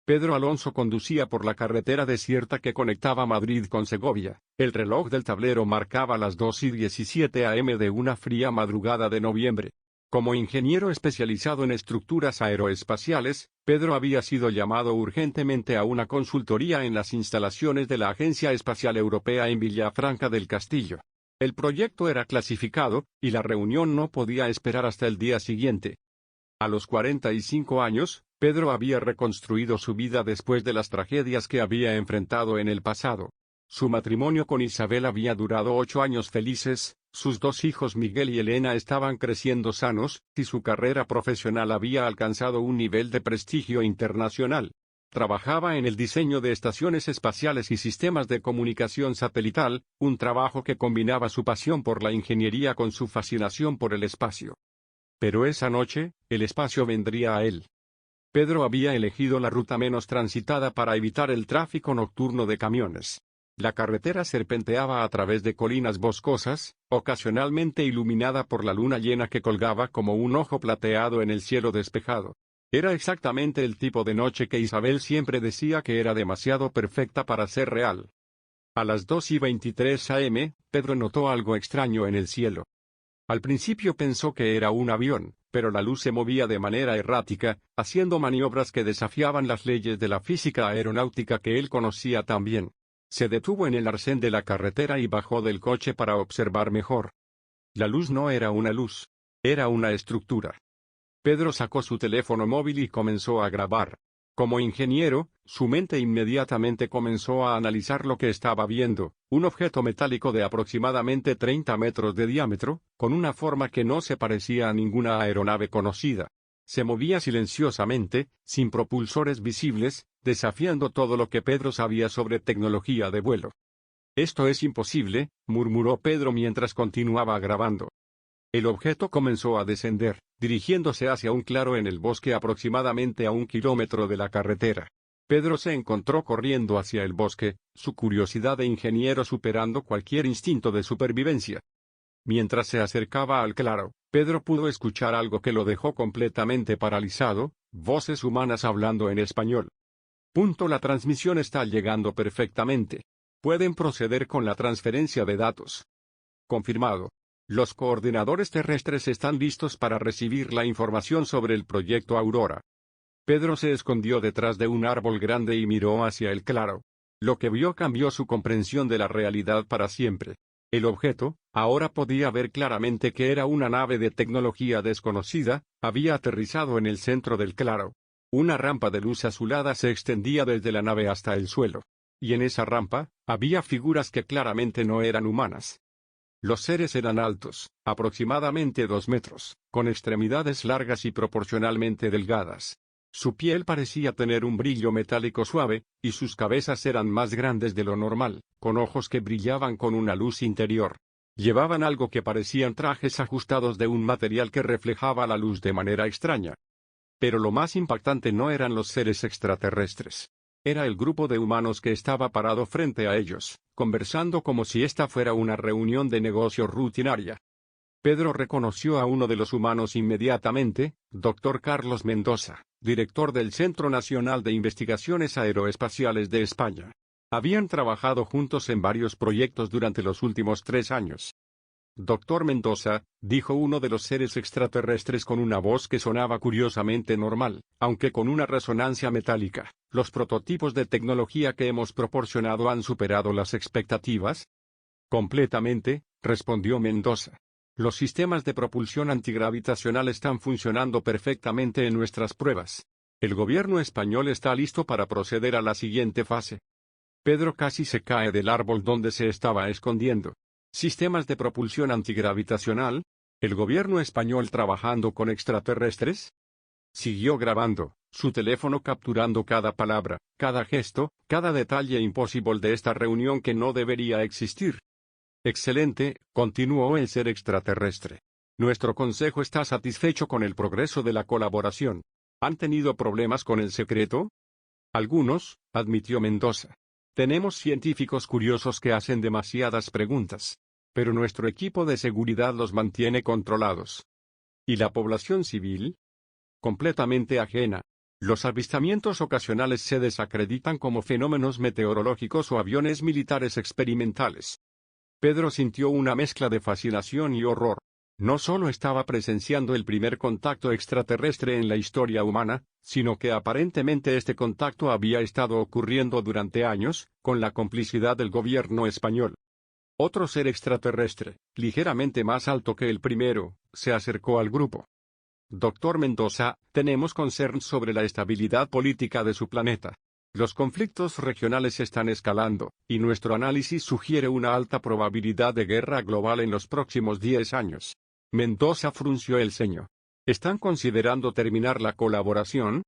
Pedro Alonso conducía por la carretera desierta que conectaba Madrid con Segovia. El reloj del tablero marcaba las 2:17 a.m. de una fría madrugada de noviembre. Como ingeniero especializado en estructuras aeroespaciales, Pedro había sido llamado urgentemente a una consultoría en las instalaciones de la Agencia Espacial Europea en Villafranca del Castillo. El proyecto era clasificado, y la reunión no podía esperar hasta el día siguiente. A los 45 años, Pedro había reconstruido su vida después de las tragedias que había enfrentado en el pasado. Su matrimonio con Isabel había durado 8 años felices, sus 2 hijos Miguel y Elena estaban creciendo sanos, y su carrera profesional había alcanzado un nivel de prestigio internacional. Trabajaba en el diseño de estaciones espaciales y sistemas de comunicación satelital, un trabajo que combinaba su pasión por la ingeniería con su fascinación por el espacio. Pero esa noche, el espacio vendría a él. Pedro había elegido la ruta menos transitada para evitar el tráfico nocturno de camiones. La carretera serpenteaba a través de colinas boscosas, ocasionalmente iluminada por la luna llena que colgaba como un ojo plateado en el cielo despejado. Era exactamente el tipo de noche que Isabel siempre decía que era demasiado perfecta para ser real. A las 2:23 a.m., Pedro notó algo extraño en el cielo. Al principio pensó que era un avión, pero la luz se movía de manera errática, haciendo maniobras que desafiaban las leyes de la física aeronáutica que él conocía tan bien. Se detuvo en el arcén de la carretera y bajó del coche para observar mejor. La luz no era una luz. Era una estructura. Pedro sacó su teléfono móvil y comenzó a grabar. Como ingeniero, su mente inmediatamente comenzó a analizar lo que estaba viendo, un objeto metálico de aproximadamente 30 metros de diámetro, con una forma que no se parecía a ninguna aeronave conocida. Se movía silenciosamente, sin propulsores visibles, desafiando todo lo que Pedro sabía sobre tecnología de vuelo. «Esto es imposible», murmuró Pedro mientras continuaba grabando. El objeto comenzó a descender, dirigiéndose hacia un claro en el bosque aproximadamente a 1 kilómetro de la carretera. Pedro se encontró corriendo hacia el bosque, su curiosidad de ingeniero superando cualquier instinto de supervivencia. Mientras se acercaba al claro, Pedro pudo escuchar algo que lo dejó completamente paralizado, voces humanas hablando en español. La transmisión está llegando perfectamente. Pueden proceder con la transferencia de datos. Confirmado. Los coordinadores terrestres están listos para recibir la información sobre el proyecto Aurora. Pedro se escondió detrás de un árbol grande y miró hacia el claro. Lo que vio cambió su comprensión de la realidad para siempre. El objeto, ahora podía ver claramente que era una nave de tecnología desconocida, había aterrizado en el centro del claro. Una rampa de luz azulada se extendía desde la nave hasta el suelo. Y en esa rampa, había figuras que claramente no eran humanas. Los seres eran altos, aproximadamente 2 metros, con extremidades largas y proporcionalmente delgadas. Su piel parecía tener un brillo metálico suave, y sus cabezas eran más grandes de lo normal, con ojos que brillaban con una luz interior. Llevaban algo que parecían trajes ajustados de un material que reflejaba la luz de manera extraña. Pero lo más impactante no eran los seres extraterrestres. Era el grupo de humanos que estaba parado frente a ellos, conversando como si esta fuera una reunión de negocio rutinaria. Pedro reconoció a uno de los humanos inmediatamente, Dr. Carlos Mendoza, director del Centro Nacional de Investigaciones Aeroespaciales de España. Habían trabajado juntos en varios proyectos durante los últimos 3 años. «Doctor Mendoza», dijo uno de los seres extraterrestres con una voz que sonaba curiosamente normal, aunque con una resonancia metálica, «¿los prototipos de tecnología que hemos proporcionado han superado las expectativas?» «Completamente», respondió Mendoza. «Los sistemas de propulsión antigravitacional están funcionando perfectamente en nuestras pruebas. El gobierno español está listo para proceder a la siguiente fase». Pedro casi se cae del árbol donde se estaba escondiendo. ¿Sistemas de propulsión antigravitacional? ¿El gobierno español trabajando con extraterrestres? Siguió grabando, su teléfono capturando cada palabra, cada gesto, cada detalle imposible de esta reunión que no debería existir. «Excelente», continuó el ser extraterrestre. «Nuestro consejo está satisfecho con el progreso de la colaboración. ¿Han tenido problemas con el secreto?» «Algunos», admitió Mendoza. «Tenemos científicos curiosos que hacen demasiadas preguntas. Pero nuestro equipo de seguridad los mantiene controlados». «¿Y la población civil?» «Completamente ajena. Los avistamientos ocasionales se desacreditan como fenómenos meteorológicos o aviones militares experimentales. Pedro sintió una mezcla de fascinación y horror. No solo estaba presenciando el primer contacto extraterrestre en la historia humana, sino que aparentemente este contacto había estado ocurriendo durante años, con la complicidad del gobierno español. Otro ser extraterrestre, ligeramente más alto que el primero, se acercó al grupo. Doctor Mendoza, tenemos concerns sobre la estabilidad política de su planeta. Los conflictos regionales están escalando, y nuestro análisis sugiere una alta probabilidad de guerra global en los próximos 10 años. Mendoza frunció el ceño. ¿Están considerando terminar la colaboración?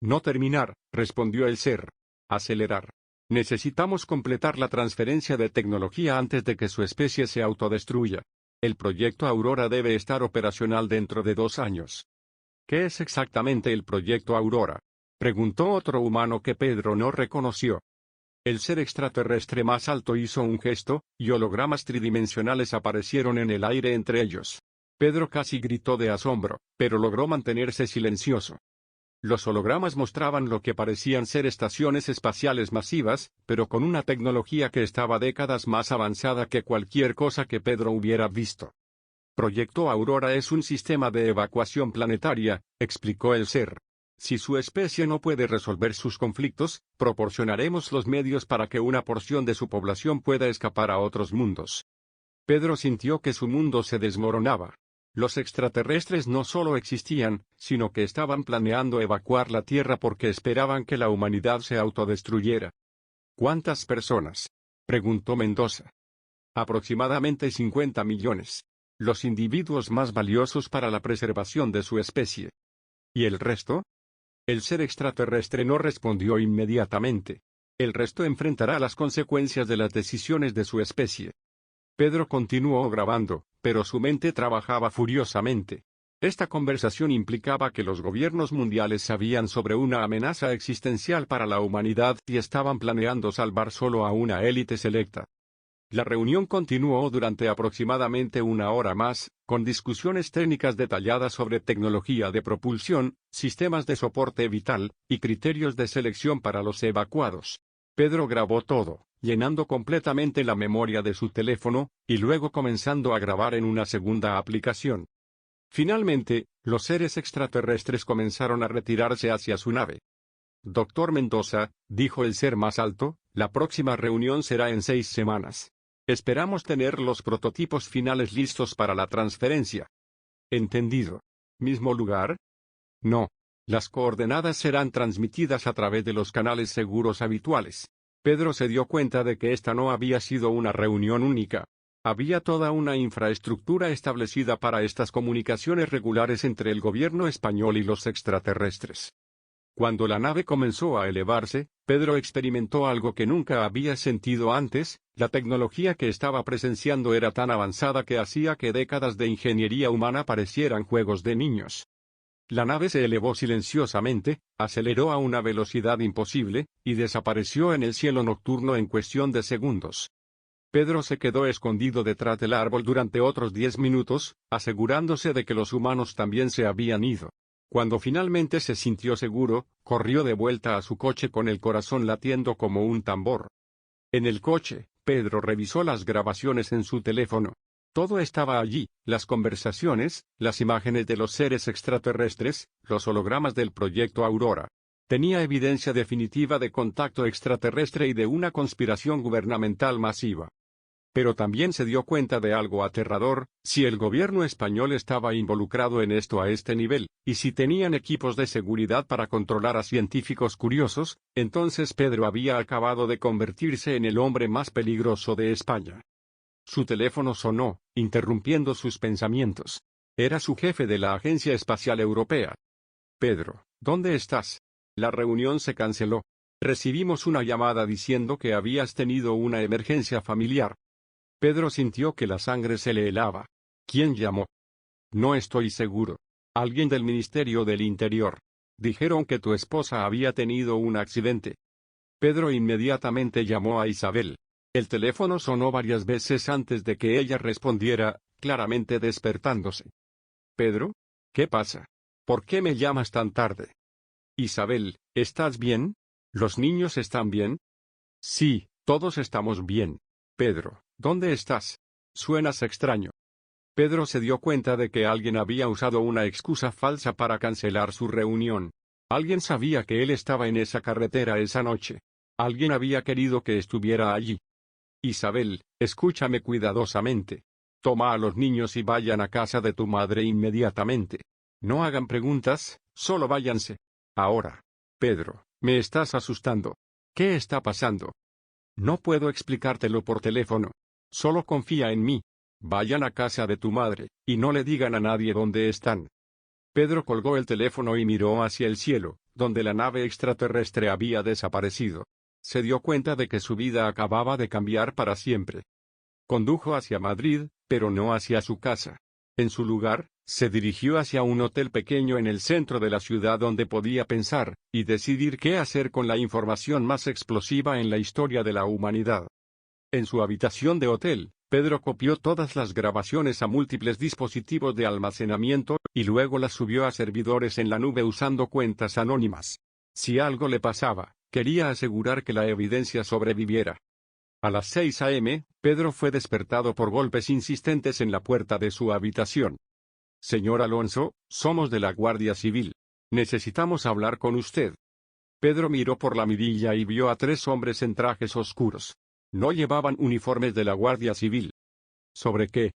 No terminar, respondió el ser. Acelerar. Necesitamos completar la transferencia de tecnología antes de que su especie se autodestruya. El proyecto Aurora debe estar operacional dentro de 2 años. ¿Qué es exactamente el proyecto Aurora?, preguntó otro humano que Pedro no reconoció. El ser extraterrestre más alto hizo un gesto, y hologramas tridimensionales aparecieron en el aire entre ellos. Pedro casi gritó de asombro, pero logró mantenerse silencioso. Los hologramas mostraban lo que parecían ser estaciones espaciales masivas, pero con una tecnología que estaba décadas más avanzada que cualquier cosa que Pedro hubiera visto. Proyecto Aurora es un sistema de evacuación planetaria, explicó el ser. Si su especie no puede resolver sus conflictos, proporcionaremos los medios para que una porción de su población pueda escapar a otros mundos. Pedro sintió que su mundo se desmoronaba. Los extraterrestres no solo existían, sino que estaban planeando evacuar la Tierra porque esperaban que la humanidad se autodestruyera. ¿Cuántas personas?, preguntó Mendoza. Aproximadamente 50 millones. Los individuos más valiosos para la preservación de su especie. ¿Y el resto? El ser extraterrestre no respondió inmediatamente. El resto enfrentará las consecuencias de las decisiones de su especie. Pedro continuó grabando, pero su mente trabajaba furiosamente. Esta conversación implicaba que los gobiernos mundiales sabían sobre una amenaza existencial para la humanidad y estaban planeando salvar solo a una élite selecta. La reunión continuó durante aproximadamente 1 hora más, con discusiones técnicas detalladas sobre tecnología de propulsión, sistemas de soporte vital, y criterios de selección para los evacuados. Pedro grabó todo, llenando completamente la memoria de su teléfono, y luego comenzando a grabar en una segunda aplicación. Finalmente, los seres extraterrestres comenzaron a retirarse hacia su nave. Doctor Mendoza, dijo el ser más alto, la próxima reunión será en 6 semanas. Esperamos tener los prototipos finales listos para la transferencia. ¿Entendido? ¿Mismo lugar? No. Las coordenadas serán transmitidas a través de los canales seguros habituales. Pedro se dio cuenta de que esta no había sido una reunión única. Había toda una infraestructura establecida para estas comunicaciones regulares entre el gobierno español y los extraterrestres. Cuando la nave comenzó a elevarse, Pedro experimentó algo que nunca había sentido antes. La tecnología que estaba presenciando era tan avanzada que hacía que décadas de ingeniería humana parecieran juegos de niños. La nave se elevó silenciosamente, aceleró a una velocidad imposible, y desapareció en el cielo nocturno en cuestión de segundos. Pedro se quedó escondido detrás del árbol durante otros 10 minutos, asegurándose de que los humanos también se habían ido. Cuando finalmente se sintió seguro, corrió de vuelta a su coche con el corazón latiendo como un tambor. En el coche, Pedro revisó las grabaciones en su teléfono. Todo estaba allí, las conversaciones, las imágenes de los seres extraterrestres, los hologramas del proyecto Aurora. Tenía evidencia definitiva de contacto extraterrestre y de una conspiración gubernamental masiva. Pero también se dio cuenta de algo aterrador: si el gobierno español estaba involucrado en esto a este nivel, y si tenían equipos de seguridad para controlar a científicos curiosos, entonces Pedro había acabado de convertirse en el hombre más peligroso de España. Su teléfono sonó, interrumpiendo sus pensamientos. Era su jefe de la Agencia Espacial Europea. Pedro, ¿dónde estás? La reunión se canceló. Recibimos una llamada diciendo que habías tenido una emergencia familiar. Pedro sintió que la sangre se le helaba. ¿Quién llamó? No estoy seguro. Alguien del Ministerio del Interior. Dijeron que tu esposa había tenido un accidente. Pedro inmediatamente llamó a Isabel. El teléfono sonó varias veces antes de que ella respondiera, claramente despertándose. Pedro, ¿qué pasa? ¿Por qué me llamas tan tarde? Isabel, ¿estás bien? ¿Los niños están bien? Sí, todos estamos bien. Pedro, ¿dónde estás? Suenas extraño. Pedro se dio cuenta de que alguien había usado una excusa falsa para cancelar su reunión. Alguien sabía que él estaba en esa carretera esa noche. Alguien había querido que estuviera allí. Isabel, escúchame cuidadosamente. Toma a los niños y vayan a casa de tu madre inmediatamente. No hagan preguntas, solo váyanse. Ahora. Pedro, me estás asustando. ¿Qué está pasando? No puedo explicártelo por teléfono. Solo confía en mí. Vayan a casa de tu madre, y no le digan a nadie dónde están. Pedro colgó el teléfono y miró hacia el cielo, donde la nave extraterrestre había desaparecido. Se dio cuenta de que su vida acababa de cambiar para siempre. Condujo hacia Madrid, pero no hacia su casa. En su lugar, se dirigió hacia un hotel pequeño en el centro de la ciudad donde podía pensar, y decidir qué hacer con la información más explosiva en la historia de la humanidad. En su habitación de hotel, Pedro copió todas las grabaciones a múltiples dispositivos de almacenamiento, y luego las subió a servidores en la nube usando cuentas anónimas. Si algo le pasaba, quería asegurar que la evidencia sobreviviera. A las 6 a.m., Pedro fue despertado por golpes insistentes en la puerta de su habitación. Señor Alonso, somos de la Guardia Civil. Necesitamos hablar con usted. Pedro miró por la mirilla y vio a 3 hombres en trajes oscuros. No llevaban uniformes de la Guardia Civil. ¿Sobre qué?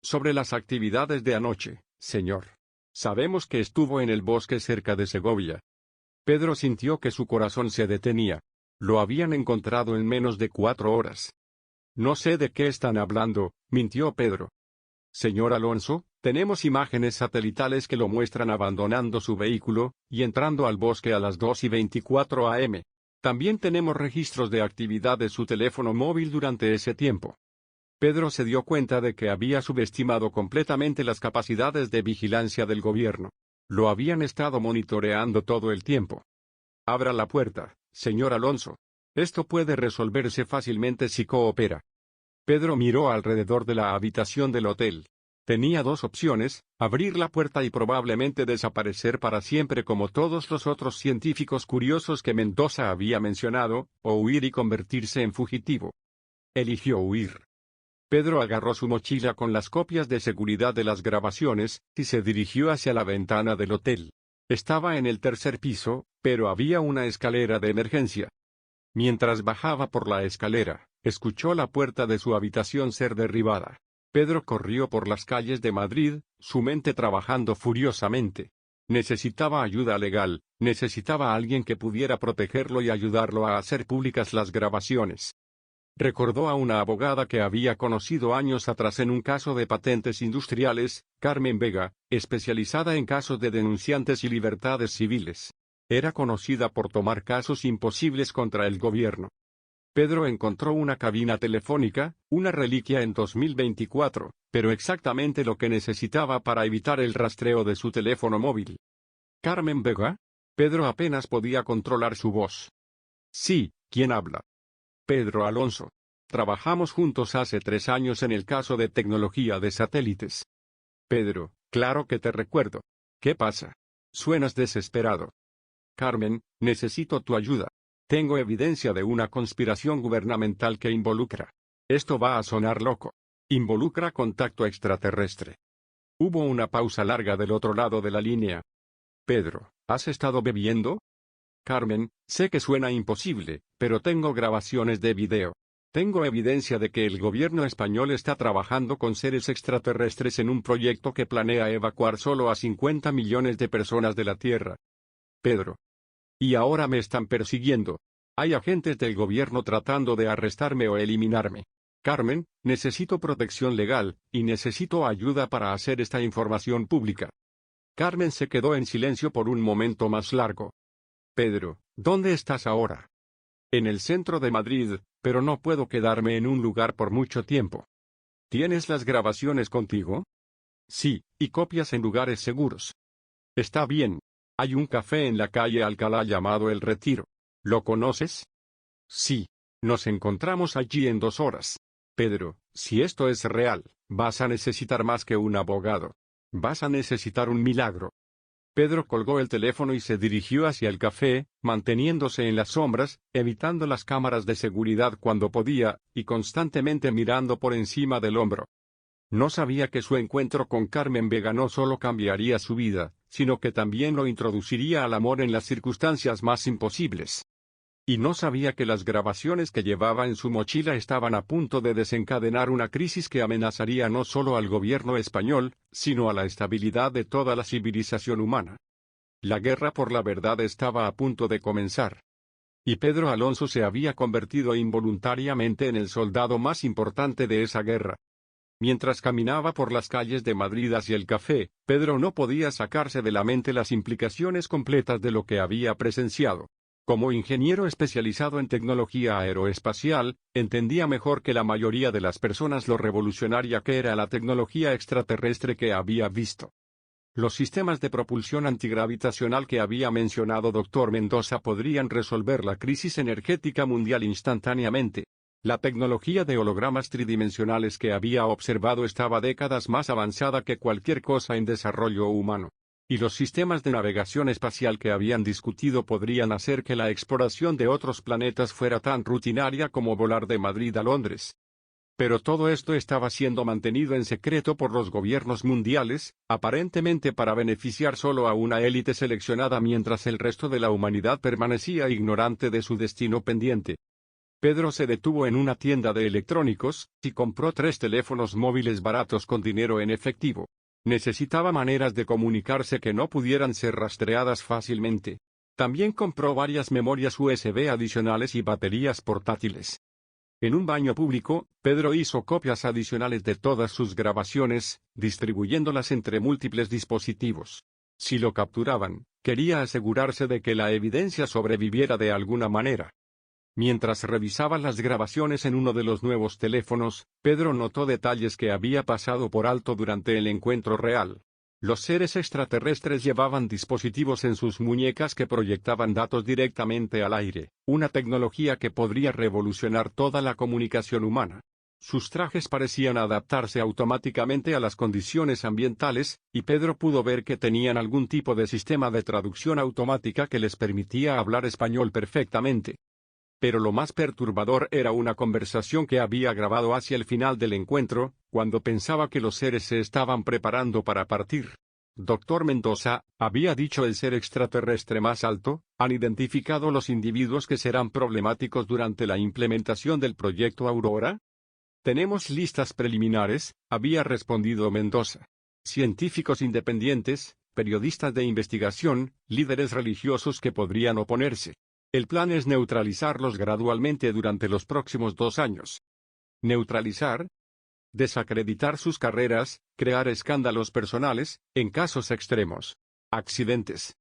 Sobre las actividades de anoche, señor. Sabemos que estuvo en el bosque cerca de Segovia. Pedro sintió que su corazón se detenía. Lo habían encontrado en menos de 4 horas. No sé de qué están hablando, mintió Pedro. Señor Alonso, tenemos imágenes satelitales que lo muestran abandonando su vehículo, y entrando al bosque a las 2:24 a.m. También tenemos registros de actividad de su teléfono móvil durante ese tiempo. Pedro se dio cuenta de que había subestimado completamente las capacidades de vigilancia del gobierno. Lo habían estado monitoreando todo el tiempo. Abra la puerta, señor Alonso. Esto puede resolverse fácilmente si coopera. Pedro miró alrededor de la habitación del hotel. Tenía 2 opciones: abrir la puerta y probablemente desaparecer para siempre como todos los otros científicos curiosos que Mendoza había mencionado, o huir y convertirse en fugitivo. Eligió huir. Pedro agarró su mochila con las copias de seguridad de las grabaciones, y se dirigió hacia la ventana del hotel. Estaba en el 3er piso, pero había una escalera de emergencia. Mientras bajaba por la escalera, escuchó la puerta de su habitación ser derribada. Pedro corrió por las calles de Madrid, su mente trabajando furiosamente. Necesitaba ayuda legal, necesitaba a alguien que pudiera protegerlo y ayudarlo a hacer públicas las grabaciones. Recordó a una abogada que había conocido años atrás en un caso de patentes industriales, Carmen Vega, especializada en casos de denunciantes y libertades civiles. Era conocida por tomar casos imposibles contra el gobierno. Pedro encontró una cabina telefónica, una reliquia en 2024, pero exactamente lo que necesitaba para evitar el rastreo de su teléfono móvil. ¿Carmen Vega? Pedro apenas podía controlar su voz. Sí, ¿quién habla? Pedro Alonso. Trabajamos juntos hace 3 años en el caso de tecnología de satélites. Pedro, claro que te recuerdo. ¿Qué pasa? Suenas desesperado. Carmen, necesito tu ayuda. Tengo evidencia de una conspiración gubernamental que involucra. Esto va a sonar loco. Involucra contacto extraterrestre. Hubo una pausa larga del otro lado de la línea. Pedro, ¿has estado bebiendo? Carmen, sé que suena imposible, pero tengo grabaciones de video. Tengo evidencia de que el gobierno español está trabajando con seres extraterrestres en un proyecto que planea evacuar solo a 50 millones de personas de la Tierra. Pedro. Y ahora me están persiguiendo. Hay agentes del gobierno tratando de arrestarme o eliminarme. Carmen, necesito protección legal, y necesito ayuda para hacer esta información pública. Carmen se quedó en silencio por un momento más largo. Pedro, ¿dónde estás ahora? En el centro de Madrid, pero no puedo quedarme en un lugar por mucho tiempo. ¿Tienes las grabaciones contigo? Sí, y copias en lugares seguros. Está bien. Hay un café en la calle Alcalá llamado El Retiro. ¿Lo conoces? Sí. Nos encontramos allí en 2 horas. Pedro, si esto es real, vas a necesitar más que un abogado. Vas a necesitar un milagro. Pedro colgó el teléfono y se dirigió hacia el café, manteniéndose en las sombras, evitando las cámaras de seguridad cuando podía, y constantemente mirando por encima del hombro. No sabía que su encuentro con Carmen Vega no solo cambiaría su vida, sino que también lo introduciría al amor en las circunstancias más imposibles. Y no sabía que las grabaciones que llevaba en su mochila estaban a punto de desencadenar una crisis que amenazaría no solo al gobierno español, sino a la estabilidad de toda la civilización humana. La guerra por la verdad estaba a punto de comenzar. Y Pedro Alonso se había convertido involuntariamente en el soldado más importante de esa guerra. Mientras caminaba por las calles de Madrid hacia el café, Pedro no podía sacarse de la mente las implicaciones completas de lo que había presenciado. Como ingeniero especializado en tecnología aeroespacial, entendía mejor que la mayoría de las personas lo revolucionaria que era la tecnología extraterrestre que había visto. Los sistemas de propulsión antigravitacional que había mencionado Dr. Mendoza podrían resolver la crisis energética mundial instantáneamente. La tecnología de hologramas tridimensionales que había observado estaba décadas más avanzada que cualquier cosa en desarrollo humano. Y los sistemas de navegación espacial que habían discutido podrían hacer que la exploración de otros planetas fuera tan rutinaria como volar de Madrid a Londres. Pero todo esto estaba siendo mantenido en secreto por los gobiernos mundiales, aparentemente para beneficiar solo a una élite seleccionada mientras el resto de la humanidad permanecía ignorante de su destino pendiente. Pedro se detuvo en una tienda de electrónicos, y compró 3 teléfonos móviles baratos con dinero en efectivo. Necesitaba maneras de comunicarse que no pudieran ser rastreadas fácilmente. También compró varias memorias USB adicionales y baterías portátiles. En un baño público, Pedro hizo copias adicionales de todas sus grabaciones, distribuyéndolas entre múltiples dispositivos. Si lo capturaban, quería asegurarse de que la evidencia sobreviviera de alguna manera. Mientras revisaba las grabaciones en uno de los nuevos teléfonos, Pedro notó detalles que había pasado por alto durante el encuentro real. Los seres extraterrestres llevaban dispositivos en sus muñecas que proyectaban datos directamente al aire, una tecnología que podría revolucionar toda la comunicación humana. Sus trajes parecían adaptarse automáticamente a las condiciones ambientales, y Pedro pudo ver que tenían algún tipo de sistema de traducción automática que les permitía hablar español perfectamente. Pero lo más perturbador era una conversación que había grabado hacia el final del encuentro, cuando pensaba que los seres se estaban preparando para partir. Dr. Mendoza, había dicho el ser extraterrestre más alto, ¿han identificado los individuos que serán problemáticos durante la implementación del proyecto Aurora? Tenemos listas preliminares, había respondido Mendoza. Científicos independientes, periodistas de investigación, líderes religiosos que podrían oponerse. El plan es neutralizarlos gradualmente durante los próximos 2 años. ¿Neutralizar? Desacreditar sus carreras, crear escándalos personales, en casos extremos. Accidentes.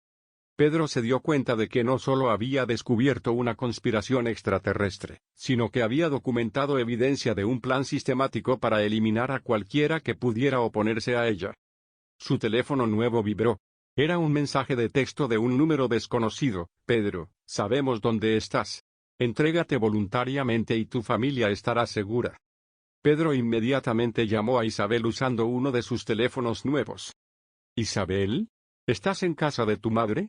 Pedro se dio cuenta de que no solo había descubierto una conspiración extraterrestre, sino que había documentado evidencia de un plan sistemático para eliminar a cualquiera que pudiera oponerse a ella. Su teléfono nuevo vibró. Era un mensaje de texto de un número desconocido. Pedro, sabemos dónde estás. Entrégate voluntariamente y tu familia estará segura. Pedro inmediatamente llamó a Isabel usando uno de sus teléfonos nuevos. ¿Isabel? ¿Estás en casa de tu madre?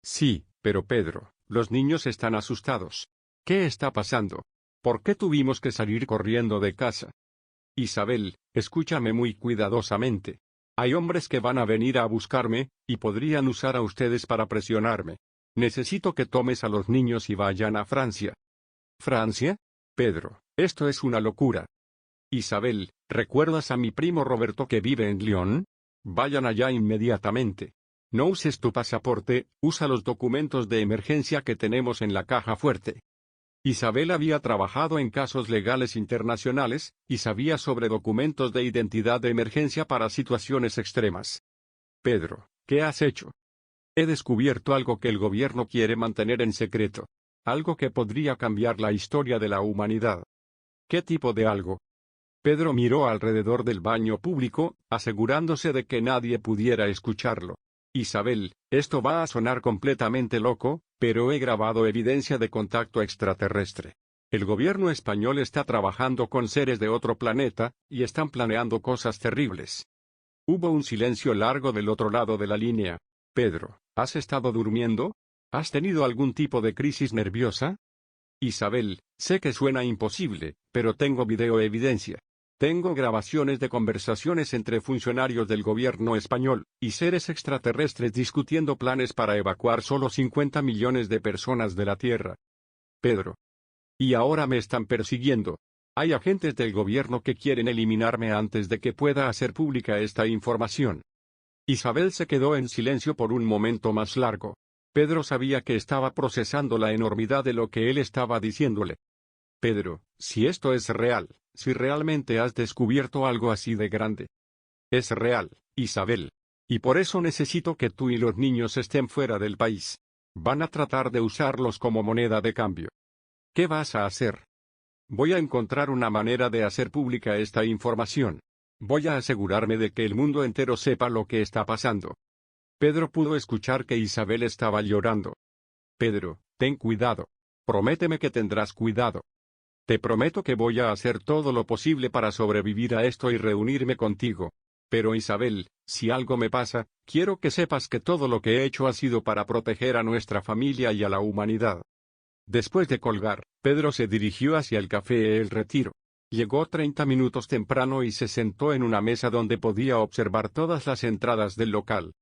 Sí, pero Pedro, los niños están asustados. ¿Qué está pasando? ¿Por qué tuvimos que salir corriendo de casa? Isabel, escúchame muy cuidadosamente. Hay hombres que van a venir a buscarme, y podrían usar a ustedes para presionarme. Necesito que tomes a los niños y vayan a Francia. ¿Francia? Pedro, esto es una locura. Isabel, ¿recuerdas a mi primo Roberto que vive en Lyon? Vayan allá inmediatamente. No uses tu pasaporte, usa los documentos de emergencia que tenemos en la caja fuerte. Isabel había trabajado en casos legales internacionales, y sabía sobre documentos de identidad de emergencia para situaciones extremas. Pedro, ¿qué has hecho? He descubierto algo que el gobierno quiere mantener en secreto. Algo que podría cambiar la historia de la humanidad. ¿Qué tipo de algo? Pedro miró alrededor del baño público, asegurándose de que nadie pudiera escucharlo. Isabel, esto va a sonar completamente loco, pero he grabado evidencia de contacto extraterrestre. El gobierno español está trabajando con seres de otro planeta, y están planeando cosas terribles. Hubo un silencio largo del otro lado de la línea. Pedro, ¿has estado durmiendo? ¿Has tenido algún tipo de crisis nerviosa? Isabel, sé que suena imposible, pero tengo video evidencia. Tengo grabaciones de conversaciones entre funcionarios del gobierno español y seres extraterrestres discutiendo planes para evacuar solo 50 millones de personas de la Tierra. Pedro. Y ahora me están persiguiendo. Hay agentes del gobierno que quieren eliminarme antes de que pueda hacer pública esta información. Isabel se quedó en silencio por un momento más largo. Pedro sabía que estaba procesando la enormidad de lo que él estaba diciéndole. Pedro, si esto es real, si realmente has descubierto algo así de grande. Es real, Isabel. Y por eso necesito que tú y los niños estén fuera del país. Van a tratar de usarlos como moneda de cambio. ¿Qué vas a hacer? Voy a encontrar una manera de hacer pública esta información. Voy a asegurarme de que el mundo entero sepa lo que está pasando. Pedro pudo escuchar que Isabel estaba llorando. Pedro, ten cuidado. Prométeme que tendrás cuidado. Te prometo que voy a hacer todo lo posible para sobrevivir a esto y reunirme contigo. Pero Isabel, si algo me pasa, quiero que sepas que todo lo que he hecho ha sido para proteger a nuestra familia y a la humanidad. Después de colgar, Pedro se dirigió hacia el café El Retiro. Llegó 30 minutos temprano y se sentó en una mesa donde podía observar todas las entradas del local.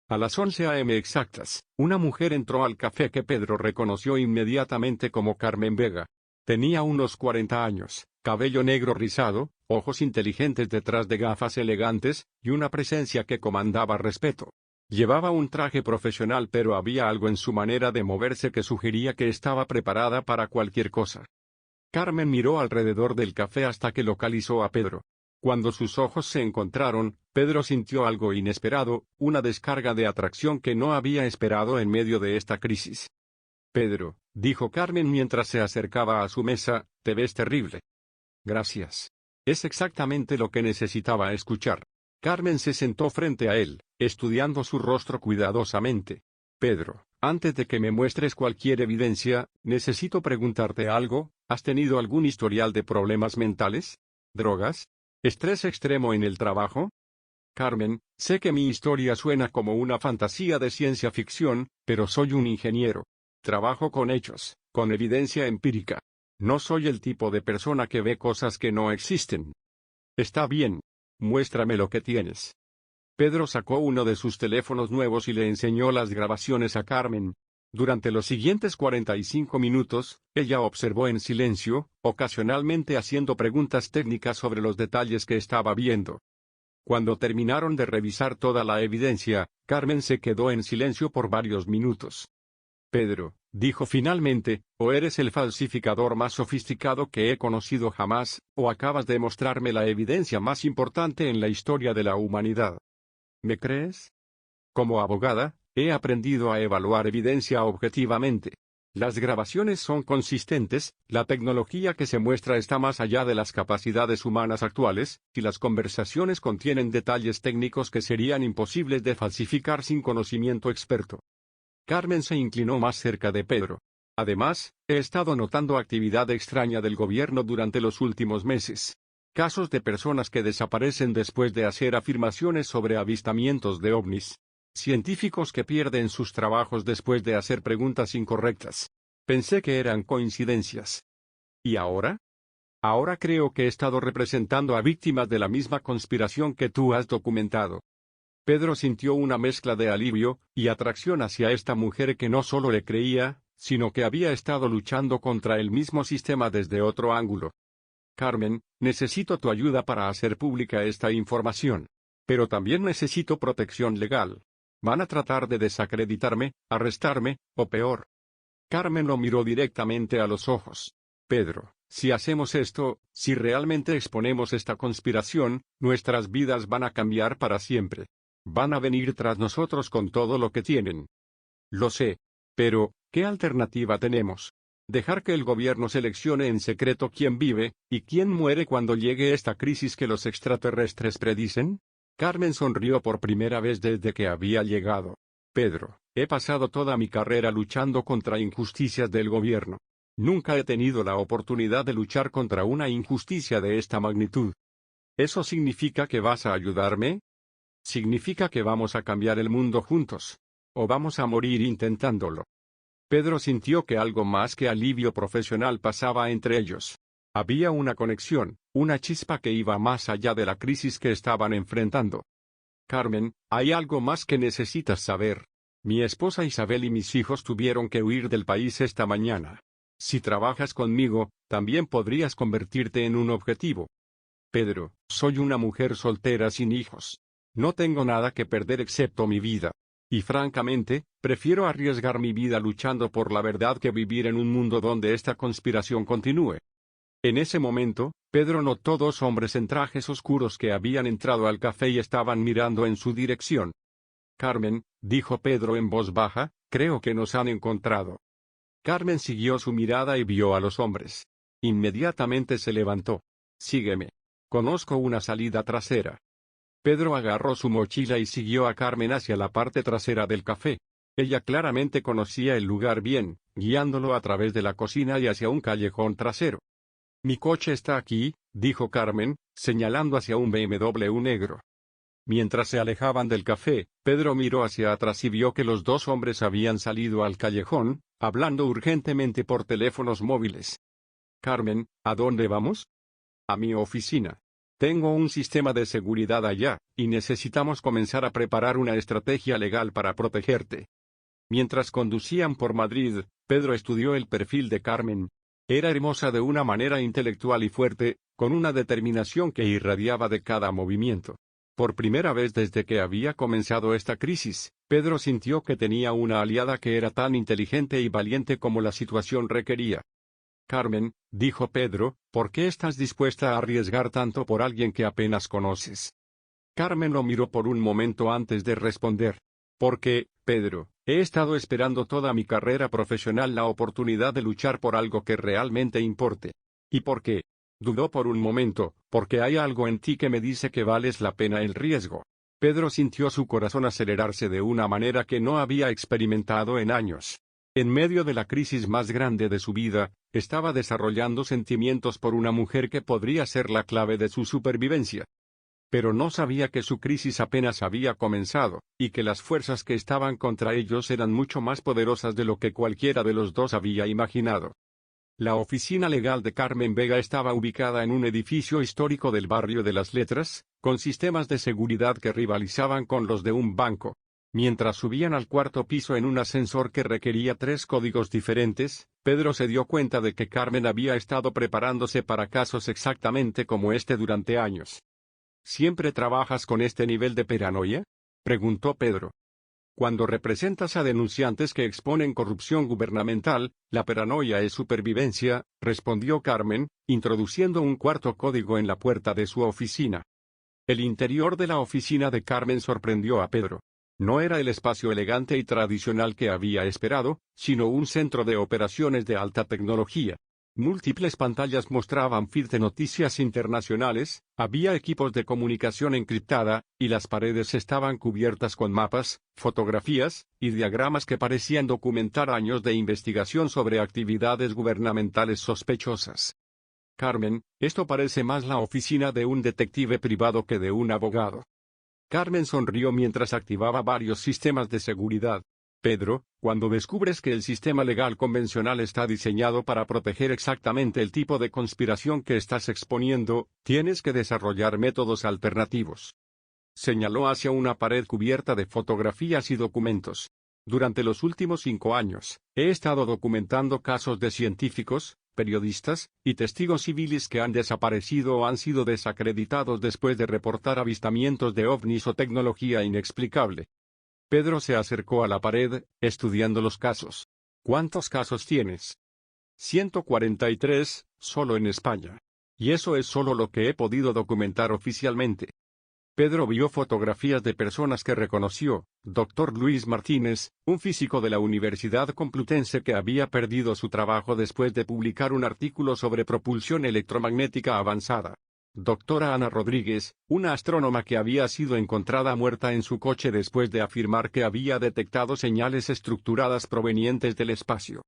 A las 11 a.m. exactas, una mujer entró al café que Pedro reconoció inmediatamente como Carmen Vega. Tenía unos 40 años, cabello negro rizado, ojos inteligentes detrás de gafas elegantes, y una presencia que comandaba respeto. Llevaba un traje profesional, pero había algo en su manera de moverse que sugería que estaba preparada para cualquier cosa. Carmen miró alrededor del café hasta que localizó a Pedro. Cuando sus ojos se encontraron, Pedro sintió algo inesperado, una descarga de atracción que no había esperado en medio de esta crisis. Pedro, dijo Carmen mientras se acercaba a su mesa, te ves terrible. Gracias. Es exactamente lo que necesitaba escuchar. Carmen se sentó frente a él, estudiando su rostro cuidadosamente. Pedro, antes de que me muestres cualquier evidencia, necesito preguntarte algo, ¿has tenido algún historial de problemas mentales? ¿Drogas? ¿Estrés extremo en el trabajo? Carmen, sé que mi historia suena como una fantasía de ciencia ficción, pero soy un ingeniero. Trabajo con hechos, con evidencia empírica. No soy el tipo de persona que ve cosas que no existen. Está bien. Muéstrame lo que tienes. Pedro sacó uno de sus teléfonos nuevos y le enseñó las grabaciones a Carmen. Durante los siguientes 45 minutos, ella observó en silencio, ocasionalmente haciendo preguntas técnicas sobre los detalles que estaba viendo. Cuando terminaron de revisar toda la evidencia, Carmen se quedó en silencio por varios minutos. Pedro, dijo finalmente, o eres el falsificador más sofisticado que he conocido jamás, o acabas de mostrarme la evidencia más importante en la historia de la humanidad. ¿Me crees? Como abogada, he aprendido a evaluar evidencia objetivamente. Las grabaciones son consistentes, la tecnología que se muestra está más allá de las capacidades humanas actuales, y las conversaciones contienen detalles técnicos que serían imposibles de falsificar sin conocimiento experto. Carmen se inclinó más cerca de Pedro. Además, he estado notando actividad extraña del gobierno durante los últimos meses. Casos de personas que desaparecen después de hacer afirmaciones sobre avistamientos de ovnis. Científicos que pierden sus trabajos después de hacer preguntas incorrectas. Pensé que eran coincidencias. ¿Y ahora? Ahora creo que he estado representando a víctimas de la misma conspiración que tú has documentado. Pedro sintió una mezcla de alivio y atracción hacia esta mujer que no solo le creía, sino que había estado luchando contra el mismo sistema desde otro ángulo. Carmen, necesito tu ayuda para hacer pública esta información. Pero también necesito protección legal. Van a tratar de desacreditarme, arrestarme, o peor. Carmen lo miró directamente a los ojos. Pedro, si hacemos esto, si realmente exponemos esta conspiración, nuestras vidas van a cambiar para siempre. Van a venir tras nosotros con todo lo que tienen. Lo sé. Pero, ¿qué alternativa tenemos? ¿Dejar que el gobierno seleccione en secreto quién vive, y quién muere cuando llegue esta crisis que los extraterrestres predicen? Carmen sonrió por primera vez desde que había llegado. Pedro, he pasado toda mi carrera luchando contra injusticias del gobierno. Nunca he tenido la oportunidad de luchar contra una injusticia de esta magnitud. ¿Eso significa que vas a ayudarme? Significa que vamos a cambiar el mundo juntos. o vamos a morir intentándolo. Pedro sintió que algo más que alivio profesional pasaba entre ellos. Había una conexión, una chispa que iba más allá de la crisis que estaban enfrentando. Carmen, hay algo más que necesitas saber. Mi esposa Isabel y mis hijos tuvieron que huir del país esta mañana. Si trabajas conmigo, también podrías convertirte en un objetivo. Pedro, soy una mujer soltera sin hijos. No tengo nada que perder excepto mi vida. Y francamente, prefiero arriesgar mi vida luchando por la verdad que vivir en un mundo donde esta conspiración continúe. En ese momento, Pedro notó dos hombres en trajes oscuros que habían entrado al café y estaban mirando en su dirección. Carmen, dijo Pedro en voz baja, creo que nos han encontrado. Carmen siguió su mirada y vio a los hombres. Inmediatamente se levantó. Sígueme. Conozco una salida trasera. Pedro agarró su mochila y siguió a Carmen hacia la parte trasera del café. Ella claramente conocía el lugar bien, guiándolo a través de la cocina y hacia un callejón trasero. Mi coche está aquí, dijo Carmen, señalando hacia un BMW negro. Mientras se alejaban del café, Pedro miró hacia atrás y vio que los dos hombres habían salido al callejón, hablando urgentemente por teléfonos móviles. Carmen, ¿a dónde vamos? A mi oficina. Tengo un sistema de seguridad allá, y necesitamos comenzar a preparar una estrategia legal para protegerte. Mientras conducían por Madrid, Pedro estudió el perfil de Carmen. Era hermosa de una manera intelectual y fuerte, con una determinación que irradiaba de cada movimiento. Por primera vez desde que había comenzado esta crisis, Pedro sintió que tenía una aliada que era tan inteligente y valiente como la situación requería. Carmen, dijo Pedro, ¿por qué estás dispuesta a arriesgar tanto por alguien que apenas conoces? Carmen lo miró por un momento antes de responder. Porque, Pedro, he estado esperando toda mi carrera profesional la oportunidad de luchar por algo que realmente importe. ¿Y por qué? Dudó por un momento, porque hay algo en ti que me dice que vales la pena el riesgo. Pedro sintió su corazón acelerarse de una manera que no había experimentado en años. En medio de la crisis más grande de su vida, estaba desarrollando sentimientos por una mujer que podría ser la clave de su supervivencia. Pero no sabía que su crisis apenas había comenzado, y que las fuerzas que estaban contra ellos eran mucho más poderosas de lo que cualquiera de los dos había imaginado. La oficina legal de Carmen Vega estaba ubicada en un edificio histórico del barrio de las Letras, con sistemas de seguridad que rivalizaban con los de un banco. Mientras subían al cuarto piso en un ascensor que requería 3 códigos diferentes, Pedro se dio cuenta de que Carmen había estado preparándose para casos exactamente como este durante años. ¿Siempre trabajas con este nivel de paranoia?, preguntó Pedro. Cuando representas a denunciantes que exponen corrupción gubernamental, la paranoia es supervivencia, respondió Carmen, introduciendo un cuarto código en la puerta de su oficina. El interior de la oficina de Carmen sorprendió a Pedro. No era el espacio elegante y tradicional que había esperado, sino un centro de operaciones de alta tecnología. Múltiples pantallas mostraban feeds de noticias internacionales, había equipos de comunicación encriptada, y las paredes estaban cubiertas con mapas, fotografías, y diagramas que parecían documentar años de investigación sobre actividades gubernamentales sospechosas. Carmen, esto parece más la oficina de un detective privado que de un abogado. Carmen sonrió mientras activaba varios sistemas de seguridad. Pedro, cuando descubres que el sistema legal convencional está diseñado para proteger exactamente el tipo de conspiración que estás exponiendo, tienes que desarrollar métodos alternativos. Señaló hacia una pared cubierta de fotografías y documentos. Durante los últimos 5 años, he estado documentando casos de científicos, periodistas, y testigos civiles que han desaparecido o han sido desacreditados después de reportar avistamientos de ovnis o tecnología inexplicable. Pedro se acercó a la pared, estudiando los casos. ¿Cuántos casos tienes? 143, solo en España. Y eso es solo lo que he podido documentar oficialmente. Pedro vio fotografías de personas que reconoció: Dr. Luis Martínez, un físico de la Universidad Complutense que había perdido su trabajo después de publicar un artículo sobre propulsión electromagnética avanzada. Doctora Ana Rodríguez, una astrónoma que había sido encontrada muerta en su coche después de afirmar que había detectado señales estructuradas provenientes del espacio.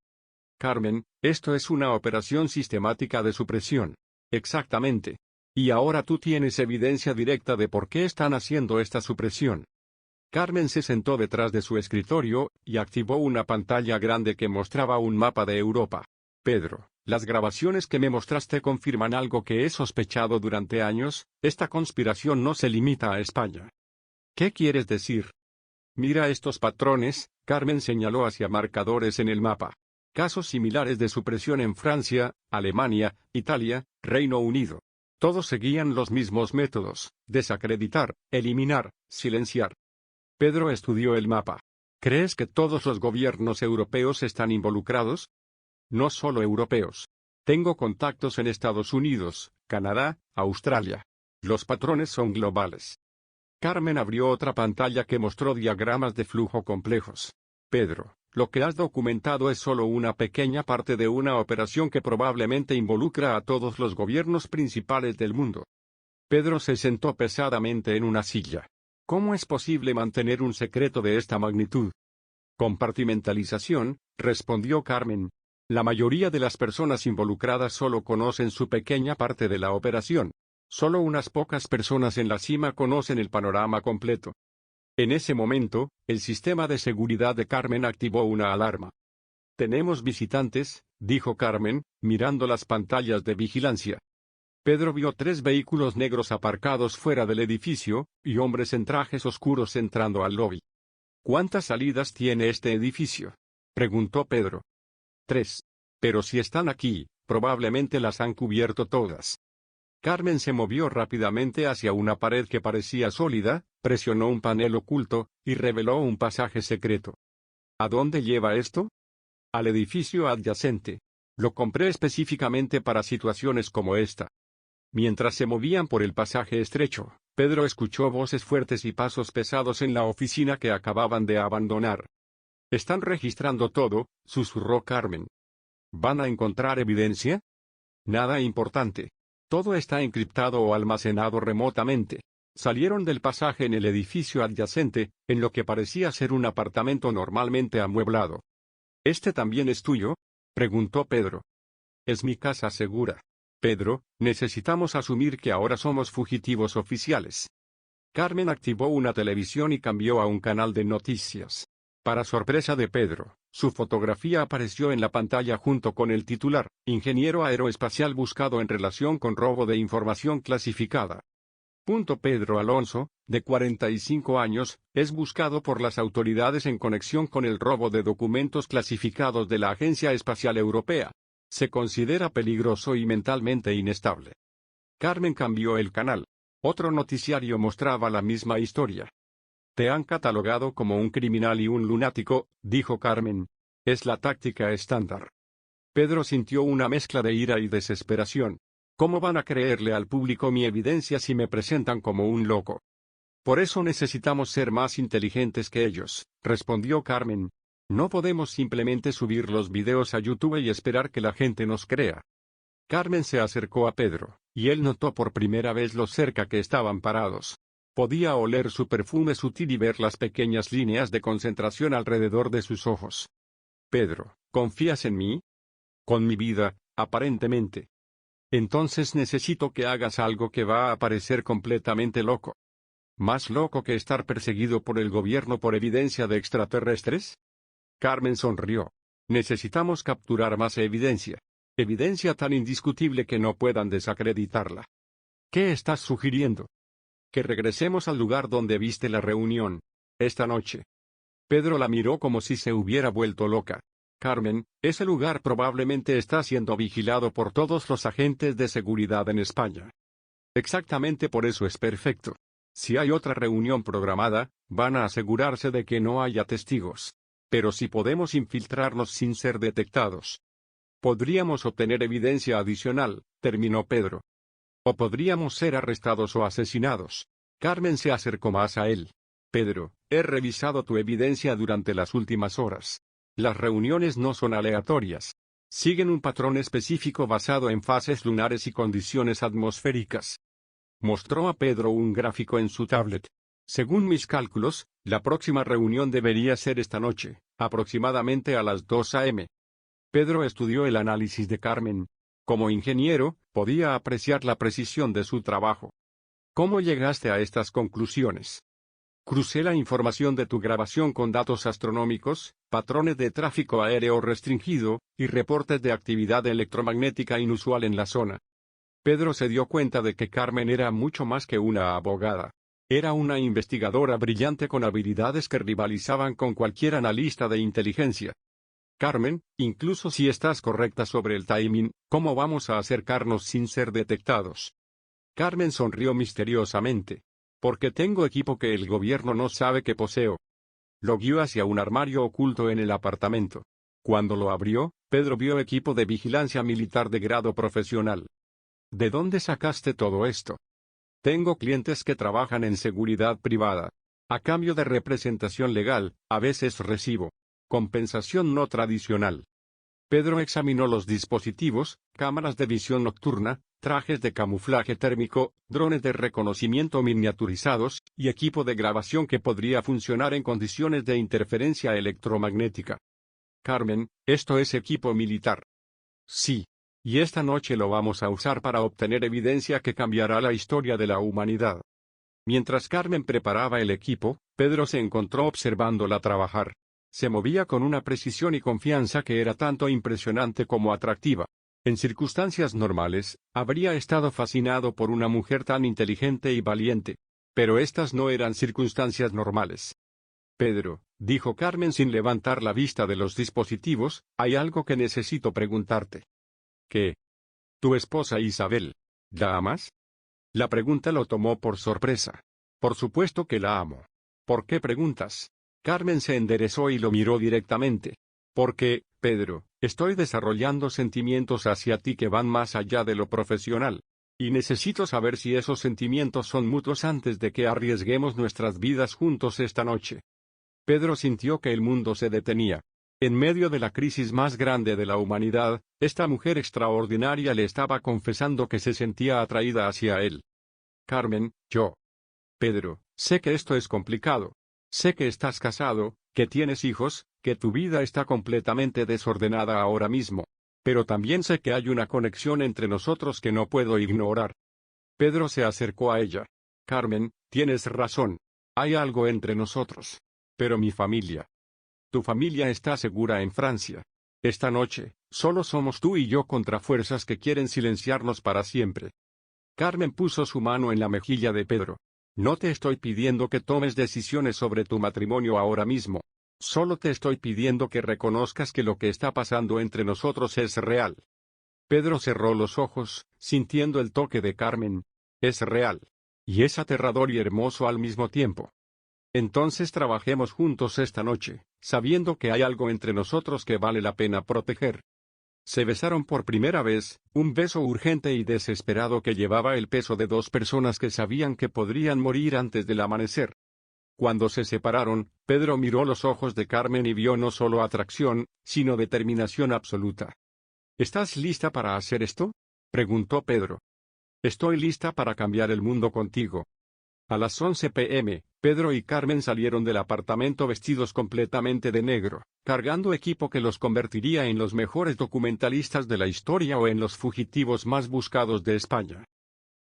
Carmen, esto es una operación sistemática de supresión. Exactamente. Y ahora tú tienes evidencia directa de por qué están haciendo esta supresión. Carmen se sentó detrás de su escritorio, y activó una pantalla grande que mostraba un mapa de Europa. Pedro, las grabaciones que me mostraste confirman algo que he sospechado durante años: esta conspiración no se limita a España. ¿Qué quieres decir? Mira estos patrones. Carmen señaló hacia marcadores en el mapa. Casos similares de supresión en Francia, Alemania, Italia, Reino Unido. Todos seguían los mismos métodos: desacreditar, eliminar, silenciar. Pedro estudió el mapa. ¿Crees que todos los gobiernos europeos están involucrados? No solo europeos. Tengo contactos en Estados Unidos, Canadá, Australia. Los patrones son globales. Carmen abrió otra pantalla que mostró diagramas de flujo complejos. Pedro, lo que has documentado es solo una pequeña parte de una operación que probablemente involucra a todos los gobiernos principales del mundo. Pedro se sentó pesadamente en una silla. ¿Cómo es posible mantener un secreto de esta magnitud? Compartimentalización, respondió Carmen. La mayoría de las personas involucradas solo conocen su pequeña parte de la operación. Solo unas pocas personas en la cima conocen el panorama completo. En ese momento, el sistema de seguridad de Carmen activó una alarma. Tenemos visitantes, dijo Carmen, mirando las pantallas de vigilancia. Pedro vio 3 vehículos negros aparcados fuera del edificio, y hombres en trajes oscuros entrando al lobby. ¿Cuántas salidas tiene este edificio?, preguntó Pedro. 3. Pero si están aquí, probablemente las han cubierto todas. Carmen se movió rápidamente hacia una pared que parecía sólida, presionó un panel oculto, y reveló un pasaje secreto. ¿A dónde lleva esto? Al edificio adyacente. Lo compré específicamente para situaciones como esta. Mientras se movían por el pasaje estrecho, Pedro escuchó voces fuertes y pasos pesados en la oficina que acababan de abandonar. «Están registrando todo», susurró Carmen. «¿Van a encontrar evidencia?» «Nada importante. Todo está encriptado o almacenado remotamente». Salieron del pasaje en el edificio adyacente, en lo que parecía ser un apartamento normalmente amueblado. «¿Este también es tuyo?», preguntó Pedro. «Es mi casa segura. Pedro, necesitamos asumir que ahora somos fugitivos oficiales». Carmen activó una televisión y cambió a un canal de noticias. Para sorpresa de Pedro, su fotografía apareció en la pantalla junto con el titular: «Ingeniero aeroespacial buscado en relación con robo de información clasificada». Pedro Alonso, de 45 años, es buscado por las autoridades en conexión con el robo de documentos clasificados de la Agencia Espacial Europea. Se considera peligroso y mentalmente inestable. Carmen cambió el canal. Otro noticiario mostraba la misma historia. «Te han catalogado como un criminal y un lunático», dijo Carmen. «Es la táctica estándar». Pedro sintió una mezcla de ira y desesperación. «¿Cómo van a creerle al público mi evidencia si me presentan como un loco?» «Por eso necesitamos ser más inteligentes que ellos», respondió Carmen. «No podemos simplemente subir los videos a YouTube y esperar que la gente nos crea». Carmen se acercó a Pedro, y él notó por primera vez lo cerca que estaban parados. Podía oler su perfume sutil y ver las pequeñas líneas de concentración alrededor de sus ojos. «Pedro, ¿confías en mí?» «Con mi vida, aparentemente». «Entonces necesito que hagas algo que va a parecer completamente loco». «¿Más loco que estar perseguido por el gobierno por evidencia de extraterrestres?» Carmen sonrió. «Necesitamos capturar más evidencia. Evidencia tan indiscutible que no puedan desacreditarla». «¿Qué estás sugiriendo?» «Que regresemos al lugar donde viste la reunión. Esta noche». Pedro la miró como si se hubiera vuelto loca. «Carmen, ese lugar probablemente está siendo vigilado por todos los agentes de seguridad en España». «Exactamente por eso es perfecto. Si hay otra reunión programada, van a asegurarse de que no haya testigos. Pero si podemos infiltrarnos sin ser detectados, podríamos obtener evidencia adicional», terminó Pedro. «O podríamos ser arrestados o asesinados». Carmen se acercó más a él. «Pedro, he revisado tu evidencia durante las últimas horas. Las reuniones no son aleatorias. Siguen un patrón específico basado en fases lunares y condiciones atmosféricas». Mostró a Pedro un gráfico en su tablet. «Según mis cálculos, la próxima reunión debería ser esta noche, aproximadamente a las 2 a.m. Pedro estudió el análisis de Carmen. Como ingeniero, podía apreciar la precisión de su trabajo. «¿Cómo llegaste a estas conclusiones?» Crucé la información de tu grabación con datos astronómicos, patrones de tráfico aéreo restringido, y reportes de actividad electromagnética inusual en la zona. Pedro se dio cuenta de que Carmen era mucho más que una abogada. Era una investigadora brillante con habilidades que rivalizaban con cualquier analista de inteligencia. Carmen, incluso si estás correcta sobre el timing, ¿cómo vamos a acercarnos sin ser detectados? Carmen sonrió misteriosamente. Porque tengo equipo que el gobierno no sabe que poseo. Lo guió hacia un armario oculto en el apartamento. Cuando lo abrió, Pedro vio equipo de vigilancia militar de grado profesional. ¿De dónde sacaste todo esto? Tengo clientes que trabajan en seguridad privada. A cambio de representación legal, a veces recibo compensación no tradicional. Pedro examinó los dispositivos, cámaras de visión nocturna, trajes de camuflaje térmico, drones de reconocimiento miniaturizados, y equipo de grabación que podría funcionar en condiciones de interferencia electromagnética. Carmen, esto es equipo militar. Sí. Y esta noche lo vamos a usar para obtener evidencia que cambiará la historia de la humanidad. Mientras Carmen preparaba el equipo, Pedro se encontró observándola trabajar. Se movía con una precisión y confianza que era tanto impresionante como atractiva. En circunstancias normales, habría estado fascinado por una mujer tan inteligente y valiente. Pero estas no eran circunstancias normales. Pedro, dijo Carmen sin levantar la vista de los dispositivos, hay algo que necesito preguntarte. ¿Qué? ¿Tu esposa Isabel? ¿La amas? La pregunta lo tomó por sorpresa. Por supuesto que la amo. ¿Por qué preguntas? Carmen se enderezó y lo miró directamente. Porque, Pedro, estoy desarrollando sentimientos hacia ti que van más allá de lo profesional. Y necesito saber si esos sentimientos son mutuos antes de que arriesguemos nuestras vidas juntos esta noche. Pedro sintió que el mundo se detenía. En medio de la crisis más grande de la humanidad, esta mujer extraordinaria le estaba confesando que se sentía atraída hacia él. Carmen, Pedro, sé que esto es complicado. Sé que estás casado, que tienes hijos, que tu vida está completamente desordenada ahora mismo. Pero también sé que hay una conexión entre nosotros que no puedo ignorar. Pedro se acercó a ella. Carmen, tienes razón. Hay algo entre nosotros. Pero mi familia. Tu familia está segura en Francia. Esta noche, solo somos tú y yo contra fuerzas que quieren silenciarnos para siempre. Carmen puso su mano en la mejilla de Pedro. No te estoy pidiendo que tomes decisiones sobre tu matrimonio ahora mismo. Solo te estoy pidiendo que reconozcas que lo que está pasando entre nosotros es real. Pedro cerró los ojos, sintiendo el toque de Carmen. Es real. Y es aterrador y hermoso al mismo tiempo. Entonces trabajemos juntos esta noche, sabiendo que hay algo entre nosotros que vale la pena proteger. Se besaron por primera vez, un beso urgente y desesperado que llevaba el peso de dos personas que sabían que podrían morir antes del amanecer. Cuando se separaron, Pedro miró los ojos de Carmen y vio no solo atracción, sino determinación absoluta. ¿Estás lista para hacer esto? Preguntó Pedro. Estoy lista para cambiar el mundo contigo. A las 11 p.m., Pedro y Carmen salieron del apartamento vestidos completamente de negro, cargando equipo que los convertiría en los mejores documentalistas de la historia o en los fugitivos más buscados de España.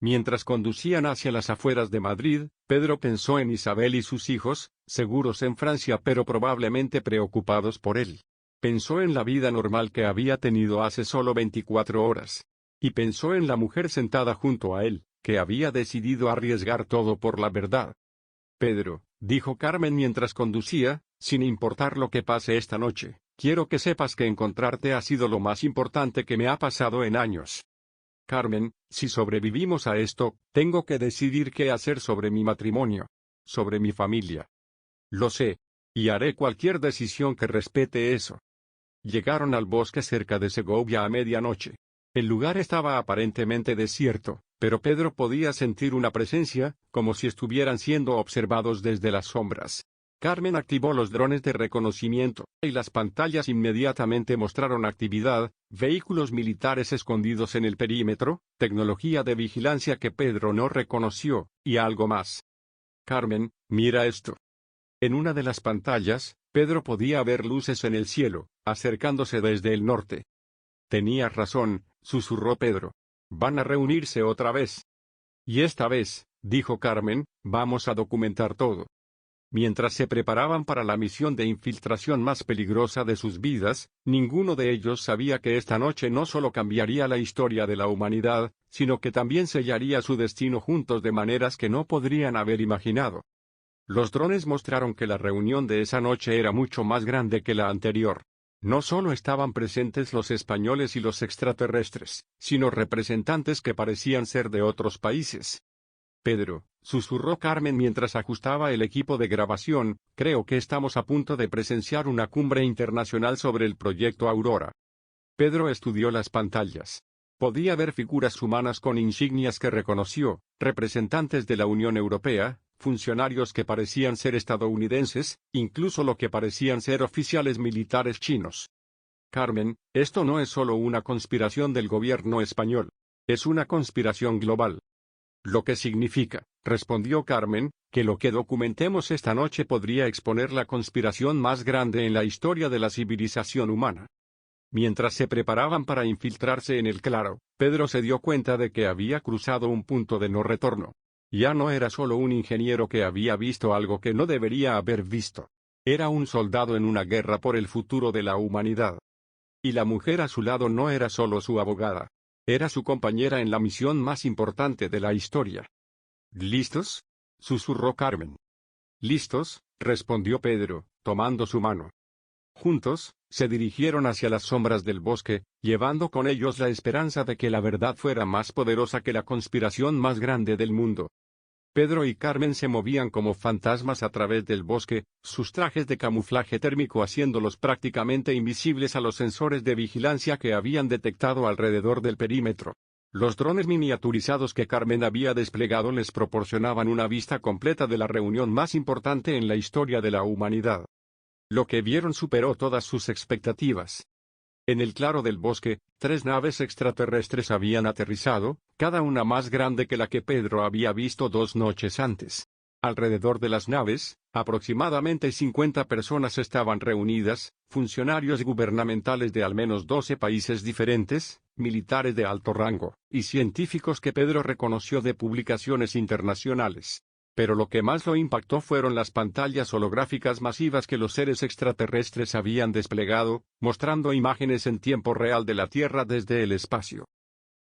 Mientras conducían hacia las afueras de Madrid, Pedro pensó en Isabel y sus hijos, seguros en Francia pero probablemente preocupados por él. Pensó en la vida normal que había tenido hace solo 24 horas. Y pensó en la mujer sentada junto a él, que había decidido arriesgar todo por la verdad. Pedro, dijo Carmen mientras conducía, sin importar lo que pase esta noche, quiero que sepas que encontrarte ha sido lo más importante que me ha pasado en años. Carmen, si sobrevivimos a esto, tengo que decidir qué hacer sobre mi matrimonio, sobre mi familia. Lo sé. Y haré cualquier decisión que respete eso. Llegaron al bosque cerca de Segovia a medianoche. El lugar estaba aparentemente desierto, pero Pedro podía sentir una presencia, como si estuvieran siendo observados desde las sombras. Carmen activó los drones de reconocimiento, y las pantallas inmediatamente mostraron actividad, vehículos militares escondidos en el perímetro, tecnología de vigilancia que Pedro no reconoció, y algo más. Carmen, mira esto. En una de las pantallas, Pedro podía ver luces en el cielo, acercándose desde el norte. Tenías razón, susurró Pedro. Van a reunirse otra vez. Y esta vez, dijo Carmen, vamos a documentar todo. Mientras se preparaban para la misión de infiltración más peligrosa de sus vidas, ninguno de ellos sabía que esta noche no solo cambiaría la historia de la humanidad, sino que también sellaría su destino juntos de maneras que no podrían haber imaginado. Los drones mostraron que la reunión de esa noche era mucho más grande que la anterior. No solo estaban presentes los españoles y los extraterrestres, sino representantes que parecían ser de otros países. Pedro, susurró Carmen mientras ajustaba el equipo de grabación, creo que estamos a punto de presenciar una cumbre internacional sobre el proyecto Aurora. Pedro estudió las pantallas. Podía ver figuras humanas con insignias que reconoció, representantes de la Unión Europea, funcionarios que parecían ser estadounidenses, incluso lo que parecían ser oficiales militares chinos. Carmen, esto no es solo una conspiración del gobierno español. Es una conspiración global. Lo que significa, respondió Carmen, que lo que documentemos esta noche podría exponer la conspiración más grande en la historia de la civilización humana. Mientras se preparaban para infiltrarse en el claro, Pedro se dio cuenta de que había cruzado un punto de no retorno. Ya no era solo un ingeniero que había visto algo que no debería haber visto. Era un soldado en una guerra por el futuro de la humanidad. Y la mujer a su lado no era solo su abogada. Era su compañera en la misión más importante de la historia. ¿Listos?, susurró Carmen. «Listos», respondió Pedro, tomando su mano. Juntos, se dirigieron hacia las sombras del bosque, llevando con ellos la esperanza de que la verdad fuera más poderosa que la conspiración más grande del mundo. Pedro y Carmen se movían como fantasmas a través del bosque, sus trajes de camuflaje térmico haciéndolos prácticamente invisibles a los sensores de vigilancia que habían detectado alrededor del perímetro. Los drones miniaturizados que Carmen había desplegado les proporcionaban una vista completa de la reunión más importante en la historia de la humanidad. Lo que vieron superó todas sus expectativas. En el claro del bosque, 3 naves extraterrestres habían aterrizado, cada una más grande que la que Pedro había visto 2 noches antes. Alrededor de las naves, aproximadamente 50 personas estaban reunidas, funcionarios gubernamentales de al menos 12 países diferentes, militares de alto rango, y científicos que Pedro reconoció de publicaciones internacionales. Pero lo que más lo impactó fueron las pantallas holográficas masivas que los seres extraterrestres habían desplegado, mostrando imágenes en tiempo real de la Tierra desde el espacio.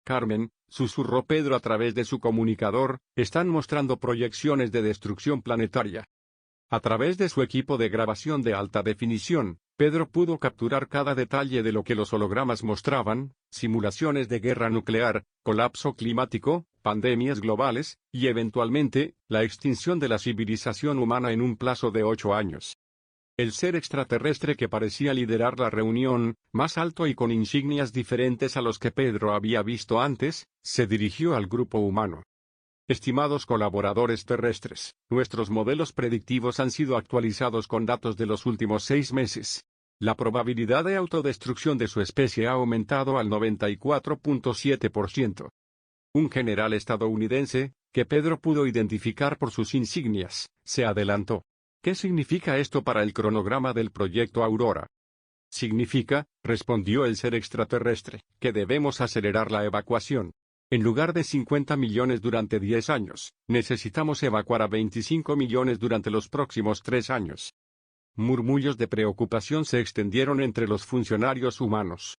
Carmen, susurró Pedro a través de su comunicador, están mostrando proyecciones de destrucción planetaria. A través de su equipo de grabación de alta definición, Pedro pudo capturar cada detalle de lo que los hologramas mostraban: simulaciones de guerra nuclear, colapso climático, pandemias globales, y eventualmente, la extinción de la civilización humana en un plazo de 8 años. El ser extraterrestre que parecía liderar la reunión, más alto y con insignias diferentes a los que Pedro había visto antes, se dirigió al grupo humano. Estimados colaboradores terrestres, nuestros modelos predictivos han sido actualizados con datos de los últimos 6 meses. La probabilidad de autodestrucción de su especie ha aumentado al 94.7%. Un general estadounidense, que Pedro pudo identificar por sus insignias, se adelantó. ¿Qué significa esto para el cronograma del proyecto Aurora? Significa, respondió el ser extraterrestre, que debemos acelerar la evacuación. En lugar de 50 millones durante 10 años, necesitamos evacuar a 25 millones durante los próximos 3 años. Murmullos de preocupación se extendieron entre los funcionarios humanos.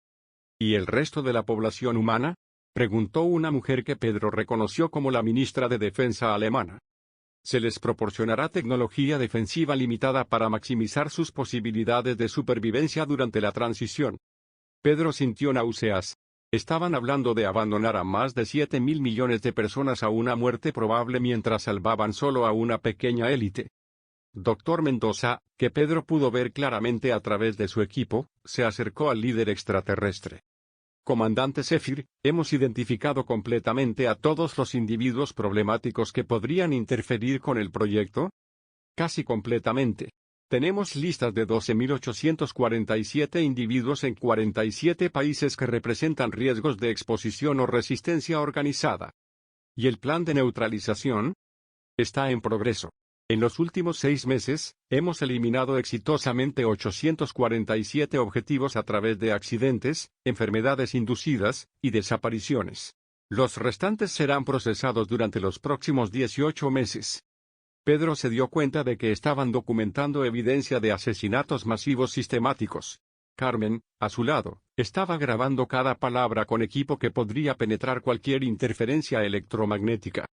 ¿Y el resto de la población humana?, preguntó una mujer que Pedro reconoció como la ministra de Defensa alemana. Se les proporcionará tecnología defensiva limitada para maximizar sus posibilidades de supervivencia durante la transición. Pedro sintió náuseas. Estaban hablando de abandonar a más de 7.000 millones de personas a una muerte probable mientras salvaban solo a una pequeña élite. Dr. Mendoza, que Pedro pudo ver claramente a través de su equipo, se acercó al líder extraterrestre. Comandante Zephyr, hemos identificado completamente a todos los individuos problemáticos que podrían interferir con el proyecto. Casi completamente. Tenemos listas de 12.847 individuos en 47 países que representan riesgos de exposición o resistencia organizada. ¿Y el plan de neutralización? Está en progreso. En los últimos 6 meses, hemos eliminado exitosamente 847 objetivos a través de accidentes, enfermedades inducidas, y desapariciones. Los restantes serán procesados durante los próximos 18 meses. Pedro se dio cuenta de que estaban documentando evidencia de asesinatos masivos sistemáticos. Carmen, a su lado, estaba grabando cada palabra con equipo que podría penetrar cualquier interferencia electromagnética.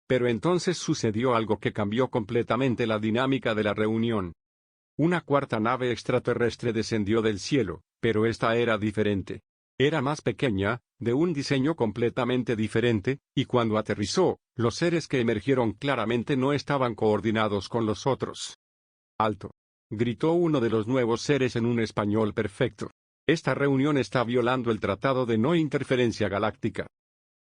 Pero entonces sucedió algo que cambió completamente la dinámica de la reunión. Una cuarta nave extraterrestre descendió del cielo, pero esta era diferente. Era más pequeña, de un diseño completamente diferente, y cuando aterrizó, los seres que emergieron claramente no estaban coordinados con los otros. ¡Alto!, gritó uno de los nuevos seres en un español perfecto. Esta reunión está violando el Tratado de No Interferencia Galáctica.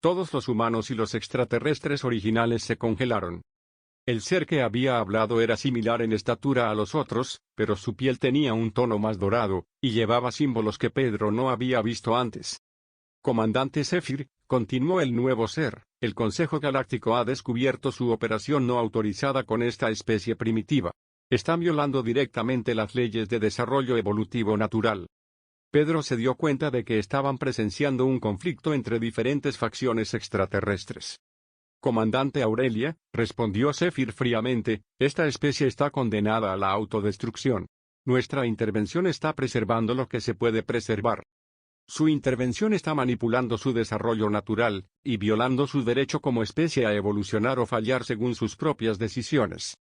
Todos los humanos y los extraterrestres originales se congelaron. El ser que había hablado era similar en estatura a los otros, pero su piel tenía un tono más dorado, y llevaba símbolos que Pedro no había visto antes. Comandante Zephyr, continuó el nuevo ser, el Consejo Galáctico ha descubierto su operación no autorizada con esta especie primitiva. Están violando directamente las leyes de desarrollo evolutivo natural. Pedro se dio cuenta de que estaban presenciando un conflicto entre diferentes facciones extraterrestres. Comandante Aurelia, respondió Zephyr fríamente, esta especie está condenada a la autodestrucción. Nuestra intervención está preservando lo que se puede preservar. Su intervención está manipulando su desarrollo natural, y violando su derecho como especie a evolucionar o fallar según sus propias decisiones.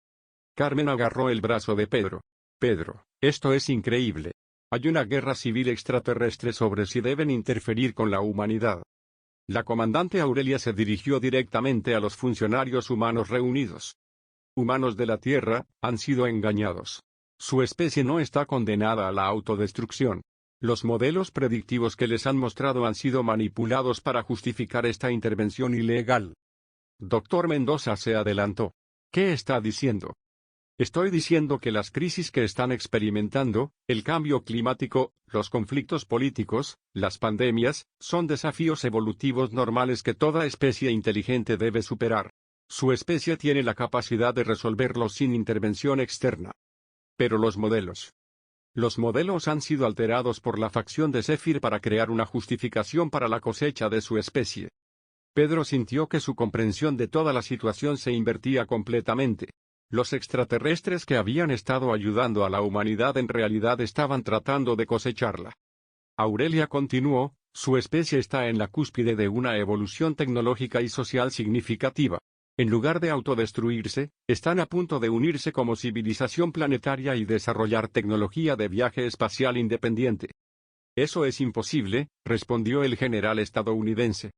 Carmen agarró el brazo de Pedro. Pedro, esto es increíble. Hay una guerra civil extraterrestre sobre si deben interferir con la humanidad. La comandante Aurelia se dirigió directamente a los funcionarios humanos reunidos. Humanos de la Tierra, han sido engañados. Su especie no está condenada a la autodestrucción. Los modelos predictivos que les han mostrado han sido manipulados para justificar esta intervención ilegal. Dr. Mendoza se adelantó. ¿Qué está diciendo? Estoy diciendo que las crisis que están experimentando, el cambio climático, los conflictos políticos, las pandemias, son desafíos evolutivos normales que toda especie inteligente debe superar. Su especie tiene la capacidad de resolverlos sin intervención externa. Pero los modelos han sido alterados por la facción de Zephyr para crear una justificación para la cosecha de su especie. Pedro sintió que su comprensión de toda la situación se invertía completamente. Los extraterrestres que habían estado ayudando a la humanidad en realidad estaban tratando de cosecharla. Aurelia continuó, su especie está en la cúspide de una evolución tecnológica y social significativa. En lugar de autodestruirse, están a punto de unirse como civilización planetaria y desarrollar tecnología de viaje espacial independiente. Eso es imposible, respondió el general estadounidense.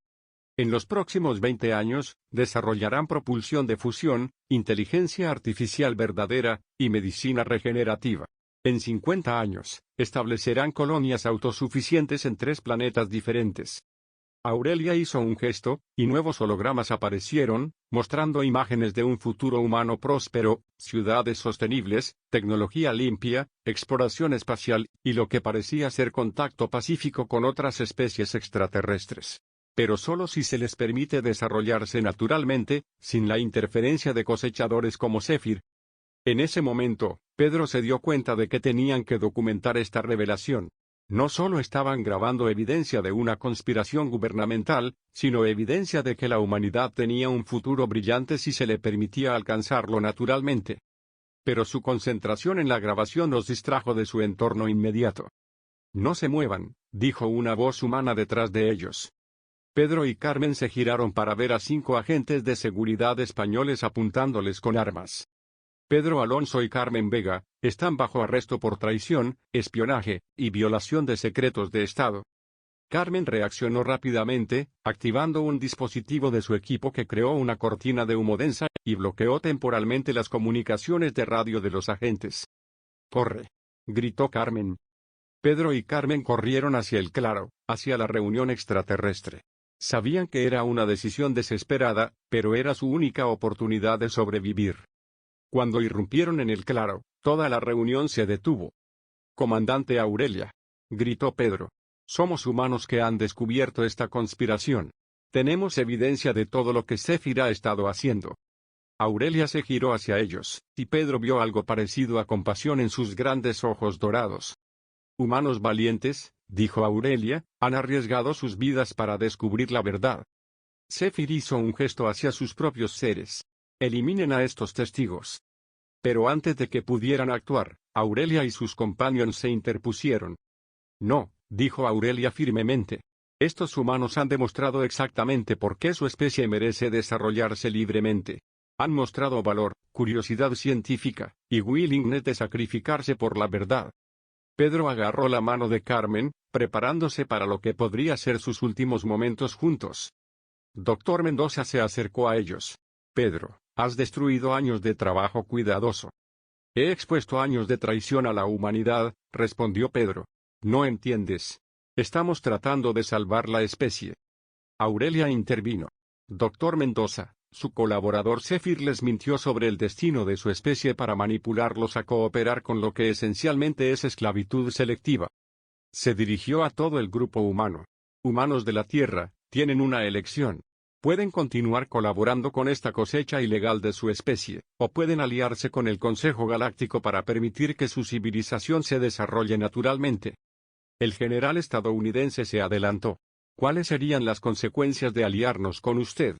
En los próximos 20 años, desarrollarán propulsión de fusión, inteligencia artificial verdadera, y medicina regenerativa. En 50 años, establecerán colonias autosuficientes en 3 planetas diferentes. Aurelia hizo un gesto, y nuevos hologramas aparecieron, mostrando imágenes de un futuro humano próspero, ciudades sostenibles, tecnología limpia, exploración espacial, y lo que parecía ser contacto pacífico con otras especies extraterrestres. Pero solo si se les permite desarrollarse naturalmente, sin la interferencia de cosechadores como Zephyr. En ese momento, Pedro se dio cuenta de que tenían que documentar esta revelación. No solo estaban grabando evidencia de una conspiración gubernamental, sino evidencia de que la humanidad tenía un futuro brillante si se le permitía alcanzarlo naturalmente. Pero su concentración en la grabación los distrajo de su entorno inmediato. No se muevan, dijo una voz humana detrás de ellos. Pedro y Carmen se giraron para ver a 5 agentes de seguridad españoles apuntándoles con armas. Pedro Alonso y Carmen Vega están bajo arresto por traición, espionaje y violación de secretos de Estado. Carmen reaccionó rápidamente, activando un dispositivo de su equipo que creó una cortina de humo densa y bloqueó temporalmente las comunicaciones de radio de los agentes. ¡Corre!, gritó Carmen. Pedro y Carmen corrieron hacia el claro, hacia la reunión extraterrestre. Sabían que era una decisión desesperada, pero era su única oportunidad de sobrevivir. Cuando irrumpieron en el claro, toda la reunión se detuvo. «Comandante Aurelia», gritó Pedro. «Somos humanos que han descubierto esta conspiración. Tenemos evidencia de todo lo que Zephyr ha estado haciendo». Aurelia se giró hacia ellos, y Pedro vio algo parecido a compasión en sus grandes ojos dorados. «Humanos valientes», dijo Aurelia, «han arriesgado sus vidas para descubrir la verdad». Zephyr hizo un gesto hacia sus propios seres. eliminen a estos testigos. Pero antes de que pudieran actuar, Aurelia y sus compañeros se interpusieron. No, dijo Aurelia firmemente. Estos humanos han demostrado exactamente por qué su especie merece desarrollarse libremente. Han mostrado valor, curiosidad científica, y willingness de sacrificarse por la verdad. Pedro agarró la mano de Carmen, preparándose para lo que podría ser sus últimos momentos juntos. Doctor Mendoza se acercó a ellos. Pedro, has destruido años de trabajo cuidadoso. He expuesto años de traición a la humanidad, respondió Pedro. No entiendes. Estamos tratando de salvar la especie. Aurelia intervino. Doctor Mendoza, su colaborador Zephyr les mintió sobre el destino de su especie para manipularlos a cooperar con lo que esencialmente es esclavitud selectiva. Se dirigió a todo el grupo humano. Humanos de la Tierra, tienen una elección. Pueden continuar colaborando con esta cosecha ilegal de su especie, o pueden aliarse con el Consejo Galáctico para permitir que su civilización se desarrolle naturalmente. El general estadounidense se adelantó. ¿Cuáles serían las consecuencias de aliarnos con usted?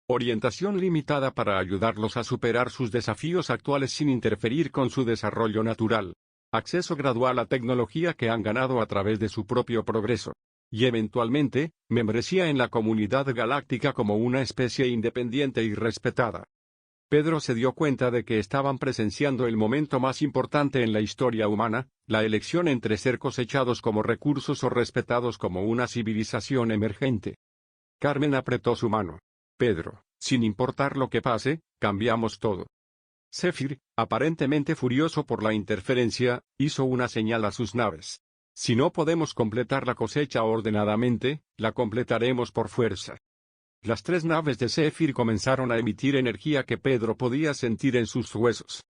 Orientación limitada para ayudarlos a superar sus desafíos actuales sin interferir con su desarrollo natural. Acceso gradual a tecnología que han ganado a través de su propio progreso. Y eventualmente, membresía en la comunidad galáctica como una especie independiente y respetada. Pedro se dio cuenta de que estaban presenciando el momento más importante en la historia humana, la elección entre ser cosechados como recursos o respetados como una civilización emergente. Carmen apretó su mano. Pedro, sin importar lo que pase, cambiamos todo. Zephyr, aparentemente furioso por la interferencia, hizo una señal a sus naves. Si no podemos completar la cosecha ordenadamente, la completaremos por fuerza. Las 3 naves de Zephyr comenzaron a emitir energía que Pedro podía sentir en sus huesos.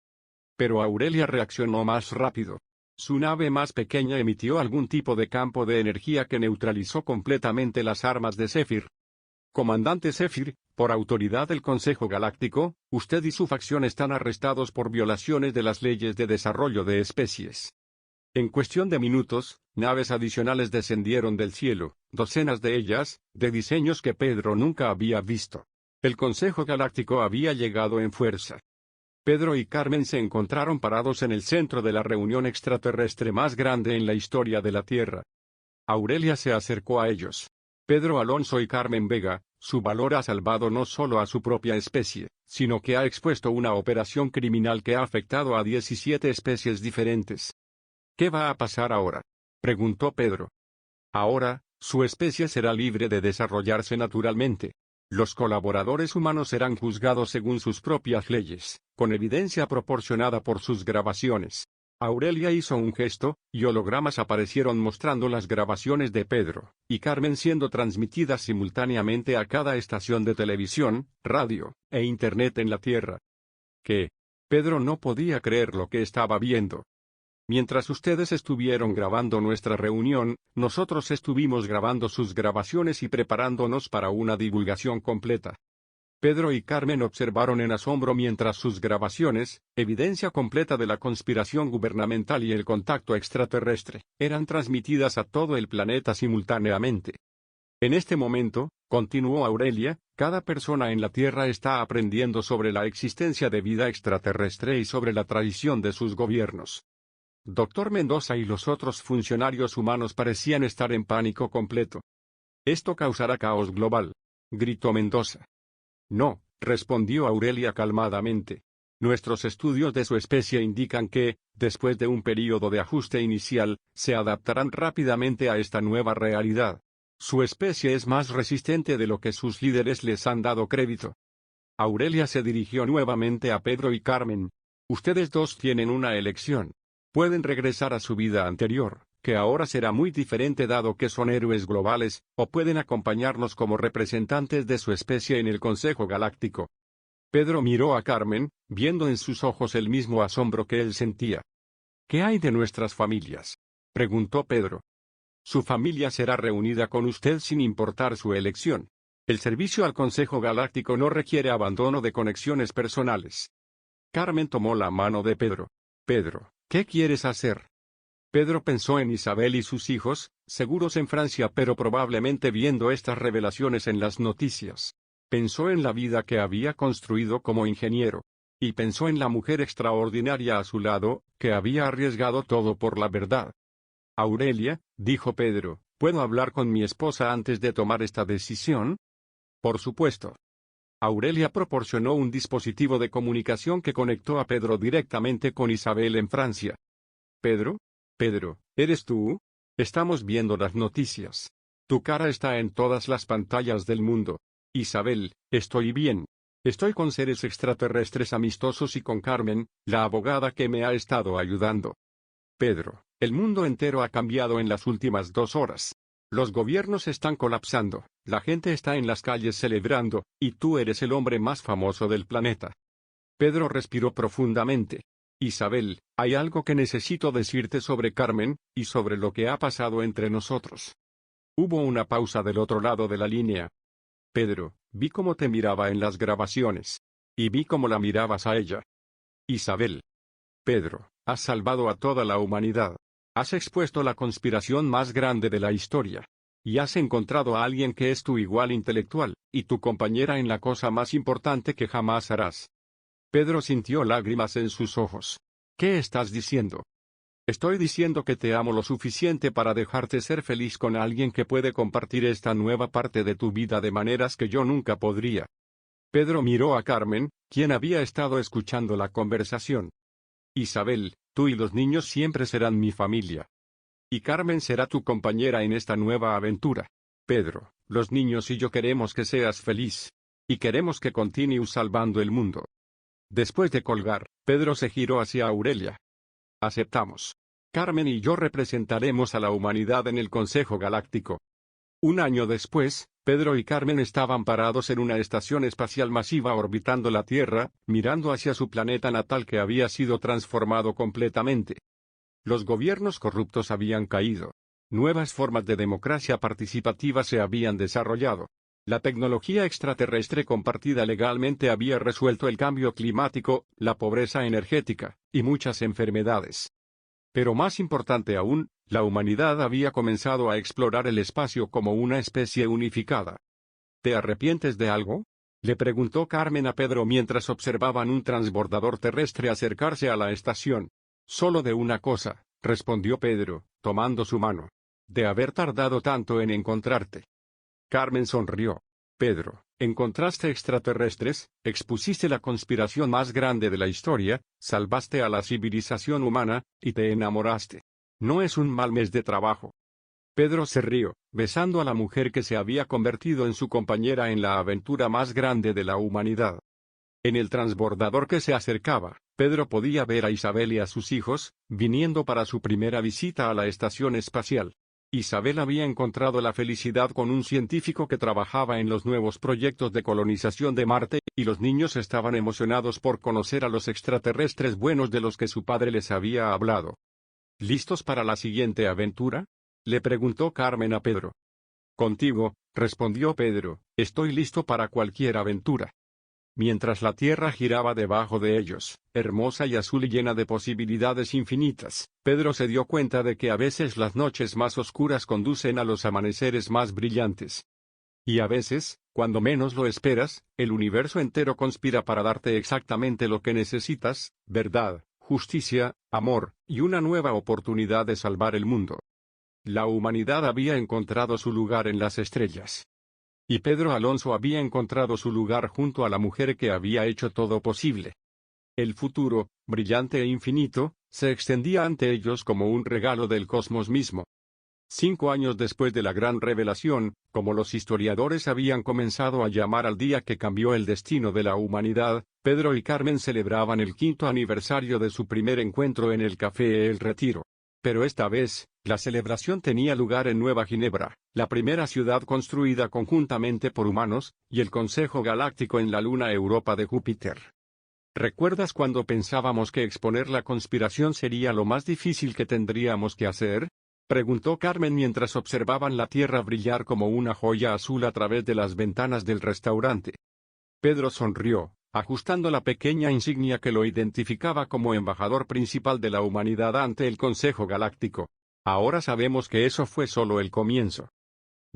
Pero Aurelia reaccionó más rápido. Su nave más pequeña emitió algún tipo de campo de energía que neutralizó completamente las armas de Zephyr. Comandante Zephyr, por autoridad del Consejo Galáctico, usted y su facción están arrestados por violaciones de las leyes de desarrollo de especies. En cuestión de minutos, naves adicionales descendieron del cielo, docenas de ellas, de diseños que Pedro nunca había visto. El Consejo Galáctico había llegado en fuerza. Pedro y Carmen se encontraron parados en el centro de la reunión extraterrestre más grande en la historia de la Tierra. Aurelia se acercó a ellos. Pedro Alonso y Carmen Vega, su valor ha salvado no solo a su propia especie, sino que ha expuesto una operación criminal que ha afectado a 17 especies diferentes. ¿Qué va a pasar ahora?, preguntó Pedro. Ahora, su especie será libre de desarrollarse naturalmente. Los colaboradores humanos serán juzgados según sus propias leyes, con evidencia proporcionada por sus grabaciones. Aurelia hizo un gesto, y hologramas aparecieron mostrando las grabaciones de Pedro y Carmen siendo transmitidas simultáneamente a cada estación de televisión, radio, e internet en la Tierra. ¿Qué? Pedro no podía creer lo que estaba viendo. Mientras ustedes estuvieron grabando nuestra reunión, nosotros estuvimos grabando sus grabaciones y preparándonos para una divulgación completa. Pedro y Carmen observaron en asombro mientras sus grabaciones, evidencia completa de la conspiración gubernamental y el contacto extraterrestre, eran transmitidas a todo el planeta simultáneamente. En este momento, continuó Aurelia, cada persona en la Tierra está aprendiendo sobre la existencia de vida extraterrestre y sobre la traición de sus gobiernos. Doctor Mendoza y los otros funcionarios humanos parecían estar en pánico completo. Esto causará caos global, gritó Mendoza. No, respondió Aurelia calmadamente. Nuestros estudios de su especie indican que, después de un período de ajuste inicial, se adaptarán rápidamente a esta nueva realidad. Su especie es más resistente de lo que sus líderes les han dado crédito. Aurelia se dirigió nuevamente a Pedro y Carmen. Ustedes dos tienen una elección. Pueden regresar a su vida anterior, que ahora será muy diferente dado que son héroes globales, o pueden acompañarnos como representantes de su especie en el Consejo Galáctico. Pedro miró a Carmen, viendo en sus ojos el mismo asombro que él sentía. ¿Qué hay de nuestras familias?, preguntó Pedro. Su familia será reunida con usted sin importar su elección. El servicio al Consejo Galáctico no requiere abandono de conexiones personales. Carmen tomó la mano de Pedro. Pedro, ¿qué quieres hacer? Pedro pensó en Isabel y sus hijos, seguros en Francia pero probablemente viendo estas revelaciones en las noticias. Pensó en la vida que había construido como ingeniero. Y pensó en la mujer extraordinaria a su lado, que había arriesgado todo por la verdad. Aurelia, dijo Pedro, ¿puedo hablar con mi esposa antes de tomar esta decisión? Por supuesto. Aurelia proporcionó un dispositivo de comunicación que conectó a Pedro directamente con Isabel en Francia. ¿Pedro? Pedro, ¿eres tú? Estamos viendo las noticias. Tu cara está en todas las pantallas del mundo. Isabel, estoy bien. Estoy con seres extraterrestres amistosos y con Carmen, la abogada que me ha estado ayudando. Pedro, el mundo entero ha cambiado en las últimas 2 horas. Los gobiernos están colapsando, la gente está en las calles celebrando, y tú eres el hombre más famoso del planeta. Pedro respiró profundamente. Isabel, hay algo que necesito decirte sobre Carmen, y sobre lo que ha pasado entre nosotros. Hubo una pausa del otro lado de la línea. Pedro, vi cómo te miraba en las grabaciones. Y vi cómo la mirabas a ella. Isabel. Pedro, has salvado a toda la humanidad. Has expuesto la conspiración más grande de la historia. Y has encontrado a alguien que es tu igual intelectual, y tu compañera en la cosa más importante que jamás harás. Pedro sintió lágrimas en sus ojos. ¿Qué estás diciendo? Estoy diciendo que te amo lo suficiente para dejarte ser feliz con alguien que puede compartir esta nueva parte de tu vida de maneras que yo nunca podría. Pedro miró a Carmen, quien había estado escuchando la conversación. Isabel, tú y los niños siempre serán mi familia. Y Carmen será tu compañera en esta nueva aventura. Pedro, los niños y yo queremos que seas feliz. Y queremos que continúes salvando el mundo. Después de colgar, Pedro se giró hacia Aurelia. Aceptamos. Carmen y yo representaremos a la humanidad en el Consejo Galáctico. Un año después, Pedro y Carmen estaban parados en una estación espacial masiva orbitando la Tierra, mirando hacia su planeta natal que había sido transformado completamente. Los gobiernos corruptos habían caído. Nuevas formas de democracia participativa se habían desarrollado. La tecnología extraterrestre compartida legalmente había resuelto el cambio climático, la pobreza energética, y muchas enfermedades. Pero más importante aún, la humanidad había comenzado a explorar el espacio como una especie unificada. ¿Te arrepientes de algo? Le preguntó Carmen a Pedro mientras observaban un transbordador terrestre acercarse a la estación. Solo de una cosa, respondió Pedro, tomando su mano. De haber tardado tanto en encontrarte. Carmen sonrió. Pedro, encontraste extraterrestres, expusiste la conspiración más grande de la historia, salvaste a la civilización humana, y te enamoraste. No es un mal mes de trabajo. Pedro se rió, besando a la mujer que se había convertido en su compañera en la aventura más grande de la humanidad. En el transbordador que se acercaba, Pedro podía ver a Isabel y a sus hijos, viniendo para su primera visita a la estación espacial. Isabel había encontrado la felicidad con un científico que trabajaba en los nuevos proyectos de colonización de Marte, y los niños estaban emocionados por conocer a los extraterrestres buenos de los que su padre les había hablado. ¿Listos para la siguiente aventura? Le preguntó Carmen a Pedro. Contigo, respondió Pedro, estoy listo para cualquier aventura. Mientras la Tierra giraba debajo de ellos, hermosa y azul y llena de posibilidades infinitas, Pedro se dio cuenta de que a veces las noches más oscuras conducen a los amaneceres más brillantes. Y a veces, cuando menos lo esperas, el universo entero conspira para darte exactamente lo que necesitas, verdad, justicia, amor, y una nueva oportunidad de salvar el mundo. La humanidad había encontrado su lugar en las estrellas. Y Pedro Alonso había encontrado su lugar junto a la mujer que había hecho todo posible. El futuro, brillante e infinito, se extendía ante ellos como un regalo del cosmos mismo. 5 años después de la gran revelación, como los historiadores habían comenzado a llamar al día que cambió el destino de la humanidad, Pedro y Carmen celebraban el 5º aniversario de su primer encuentro en el Café El Retiro. Pero esta vez, la celebración tenía lugar en Nueva Ginebra, la primera ciudad construida conjuntamente por humanos, y el Consejo Galáctico en la luna Europa de Júpiter. ¿Recuerdas cuando pensábamos que exponer la conspiración sería lo más difícil que tendríamos que hacer? Preguntó Carmen mientras observaban la Tierra brillar como una joya azul a través de las ventanas del restaurante. Pedro sonrió, ajustando la pequeña insignia que lo identificaba como embajador principal de la humanidad ante el Consejo Galáctico. Ahora sabemos que eso fue solo el comienzo.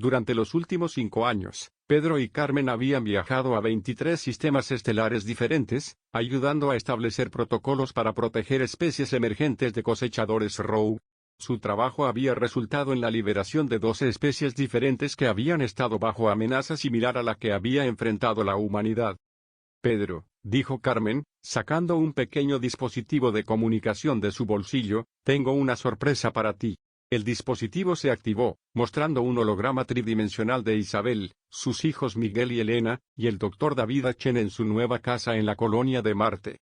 Durante los últimos 5 años, Pedro y Carmen habían viajado a 23 sistemas estelares diferentes, ayudando a establecer protocolos para proteger especies emergentes de cosechadores Rogue. Su trabajo había resultado en la liberación de 12 especies diferentes que habían estado bajo amenaza similar a la que había enfrentado la humanidad. Pedro, dijo Carmen, sacando un pequeño dispositivo de comunicación de su bolsillo, tengo una sorpresa para ti. El dispositivo se activó, mostrando un holograma tridimensional de Isabel, sus hijos Miguel y Elena, y el Dr. David Chen en su nueva casa en la colonia de Marte.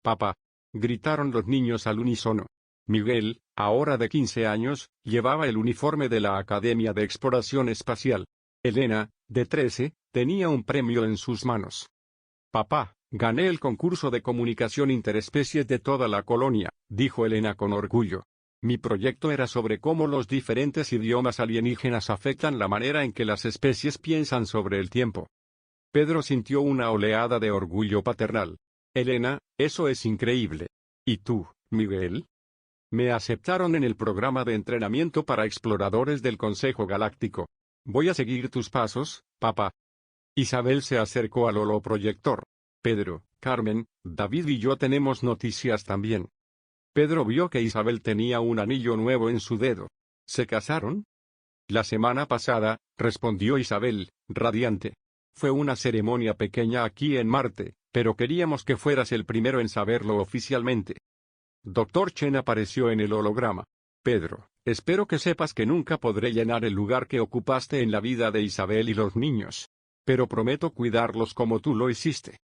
«Papá», gritaron los niños al unísono. Miguel, ahora de 15 años, llevaba el uniforme de la Academia de Exploración Espacial. Elena, de 13, tenía un premio en sus manos. «Papá, gané el concurso de comunicación interespecies de toda la colonia», dijo Elena con orgullo. «Mi proyecto era sobre cómo los diferentes idiomas alienígenas afectan la manera en que las especies piensan sobre el tiempo». Pedro sintió una oleada de orgullo paternal. «Elena, eso es increíble. ¿Y tú, Miguel?» «Me aceptaron en el programa de entrenamiento para exploradores del Consejo Galáctico. Voy a seguir tus pasos, papá». Isabel se acercó al holoproyector. «Pedro, Carmen, David y yo tenemos noticias también». Pedro vio que Isabel tenía un anillo nuevo en su dedo. ¿Se casaron? «La semana pasada», respondió Isabel, radiante. «Fue una ceremonia pequeña aquí en Marte, pero queríamos que fueras el primero en saberlo oficialmente». Dr. Chen apareció en el holograma. «Pedro, espero que sepas que nunca podré llenar el lugar que ocupaste en la vida de Isabel y los niños. Pero prometo cuidarlos como tú lo hiciste».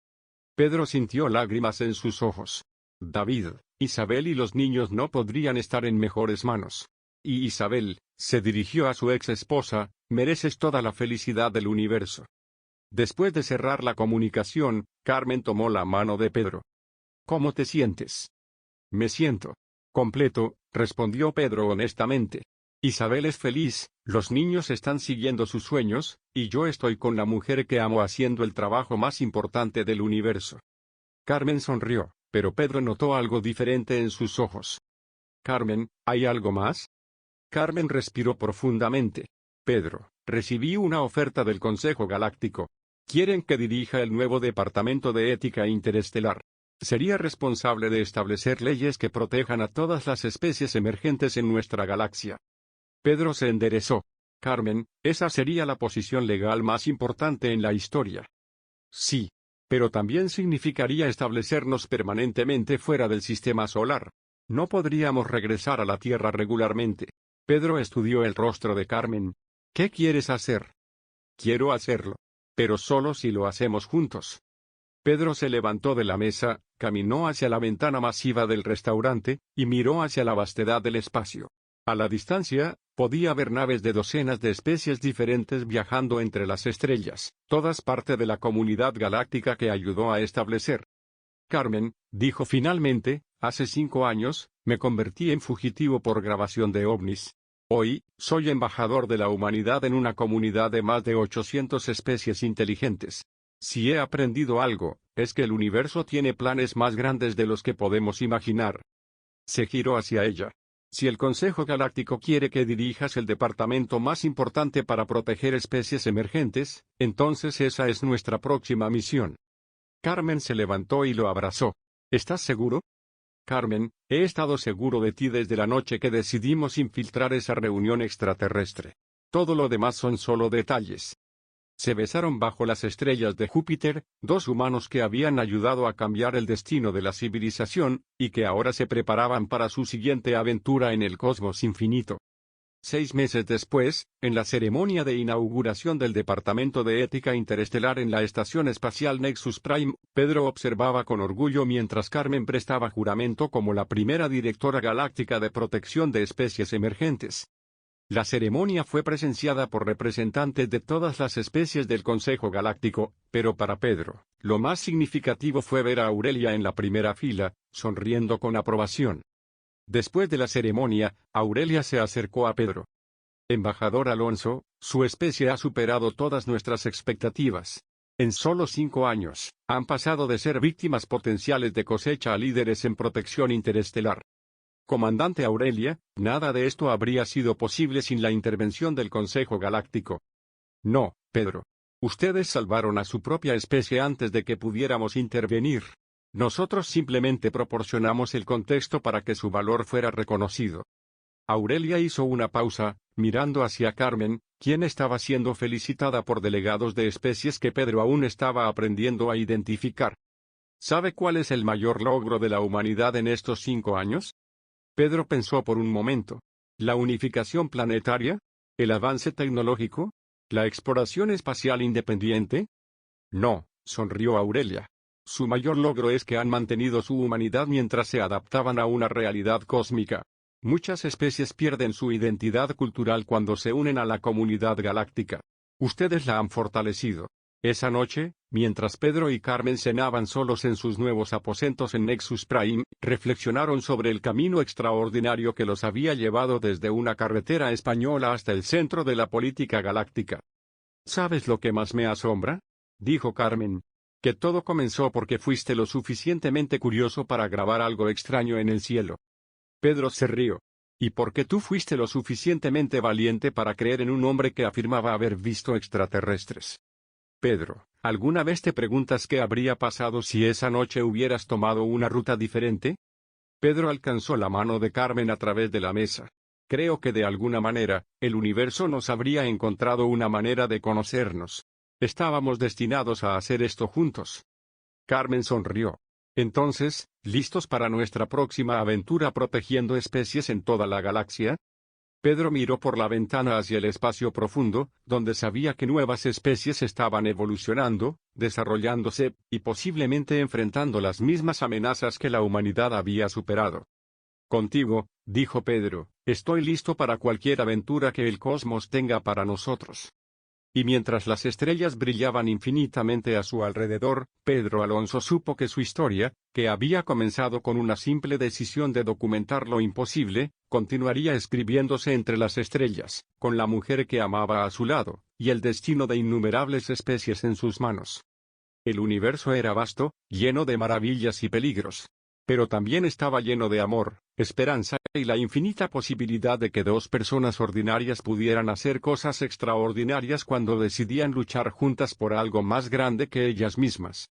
Pedro sintió lágrimas en sus ojos. David, Isabel y los niños no podrían estar en mejores manos. Y Isabel, se dirigió a su ex esposa, mereces toda la felicidad del universo. Después de cerrar la comunicación, Carmen tomó la mano de Pedro. «¿Cómo te sientes?» «Me siento completo», respondió Pedro honestamente. «Isabel es feliz, los niños están siguiendo sus sueños, y yo estoy con la mujer que amo haciendo el trabajo más importante del universo». Carmen sonrió, pero Pedro notó algo diferente en sus ojos. «Carmen, ¿hay algo más?» Carmen respiró profundamente. «Pedro, recibí una oferta del Consejo Galáctico. Quieren que dirija el nuevo Departamento de Ética Interestelar. Sería responsable de establecer leyes que protejan a todas las especies emergentes en nuestra galaxia». Pedro se enderezó. «Carmen, esa sería la posición legal más importante en la historia». «Sí. Pero también significaría establecernos permanentemente fuera del sistema solar. No podríamos regresar a la Tierra regularmente». Pedro estudió el rostro de Carmen. «¿Qué quieres hacer?» «Quiero hacerlo. Pero solo si lo hacemos juntos». Pedro se levantó de la mesa, caminó hacia la ventana masiva del restaurante, y miró hacia la vastedad del espacio. A la distancia, podía ver naves de docenas de especies diferentes viajando entre las estrellas, todas parte de la comunidad galáctica que ayudó a establecer. «Carmen», dijo finalmente, «hace 5 años, me convertí en fugitivo por grabación de ovnis. Hoy, soy embajador de la humanidad en una comunidad de más de 800 especies inteligentes. Si he aprendido algo, es que el universo tiene planes más grandes de los que podemos imaginar». Se giró hacia ella. «Si el Consejo Galáctico quiere que dirijas el departamento más importante para proteger especies emergentes, entonces esa es nuestra próxima misión». Carmen se levantó y lo abrazó. «¿Estás seguro?» «Carmen, he estado seguro de ti desde la noche que decidimos infiltrar esa reunión extraterrestre. Todo lo demás son solo detalles». Se besaron bajo las estrellas de Júpiter, 2 humanos que habían ayudado a cambiar el destino de la civilización, y que ahora se preparaban para su siguiente aventura en el cosmos infinito. 6 meses después, en la ceremonia de inauguración del Departamento de Ética Interestelar en la Estación Espacial Nexus Prime, Pedro observaba con orgullo mientras Carmen prestaba juramento como la primera directora galáctica de protección de especies emergentes. La ceremonia fue presenciada por representantes de todas las especies del Consejo Galáctico, pero para Pedro, lo más significativo fue ver a Aurelia en la primera fila, sonriendo con aprobación. Después de la ceremonia, Aurelia se acercó a Pedro. «Embajador Alonso, su especie ha superado todas nuestras expectativas. En solo 5 años, han pasado de ser víctimas potenciales de cosecha a líderes en protección interestelar». Comandante Aurelia, nada de esto habría sido posible sin la intervención del Consejo Galáctico. No, Pedro. Ustedes salvaron a su propia especie antes de que pudiéramos intervenir. Nosotros simplemente proporcionamos el contexto para que su valor fuera reconocido. Aurelia hizo una pausa, mirando hacia Carmen, quien estaba siendo felicitada por delegados de especies que Pedro aún estaba aprendiendo a identificar. ¿Sabe cuál es el mayor logro de la humanidad en estos 5 años? Pedro pensó por un momento. ¿La unificación planetaria? ¿El avance tecnológico? ¿La exploración espacial independiente? No, sonrió Aurelia. Su mayor logro es que han mantenido su humanidad mientras se adaptaban a una realidad cósmica. Muchas especies pierden su identidad cultural cuando se unen a la comunidad galáctica. Ustedes la han fortalecido. Esa noche, mientras Pedro y Carmen cenaban solos en sus nuevos aposentos en Nexus Prime, reflexionaron sobre el camino extraordinario que los había llevado desde una carretera española hasta el centro de la política galáctica. ¿Sabes lo que más me asombra?, dijo Carmen. Que todo comenzó porque fuiste lo suficientemente curioso para grabar algo extraño en el cielo. Pedro se rió. ¿Y porque tú fuiste lo suficientemente valiente para creer en un hombre que afirmaba haber visto extraterrestres? Pedro, ¿alguna vez te preguntas qué habría pasado si esa noche hubieras tomado una ruta diferente? Pedro alcanzó la mano de Carmen a través de la mesa. Creo que de alguna manera, el universo nos habría encontrado una manera de conocernos. Estábamos destinados a hacer esto juntos. Carmen sonrió. Entonces, ¿listos para nuestra próxima aventura protegiendo especies en toda la galaxia? Pedro miró por la ventana hacia el espacio profundo, donde sabía que nuevas especies estaban evolucionando, desarrollándose, y posiblemente enfrentando las mismas amenazas que la humanidad había superado. Contigo, dijo Pedro, estoy listo para cualquier aventura que el cosmos tenga para nosotros. Y mientras las estrellas brillaban infinitamente a su alrededor, Pedro Alonso supo que su historia, que había comenzado con una simple decisión de documentar lo imposible, continuaría escribiéndose entre las estrellas, con la mujer que amaba a su lado, y el destino de innumerables especies en sus manos. El universo era vasto, lleno de maravillas y peligros. Pero también estaba lleno de amor, esperanza, y la infinita posibilidad de que dos personas ordinarias pudieran hacer cosas extraordinarias cuando decidían luchar juntas por algo más grande que ellas mismas.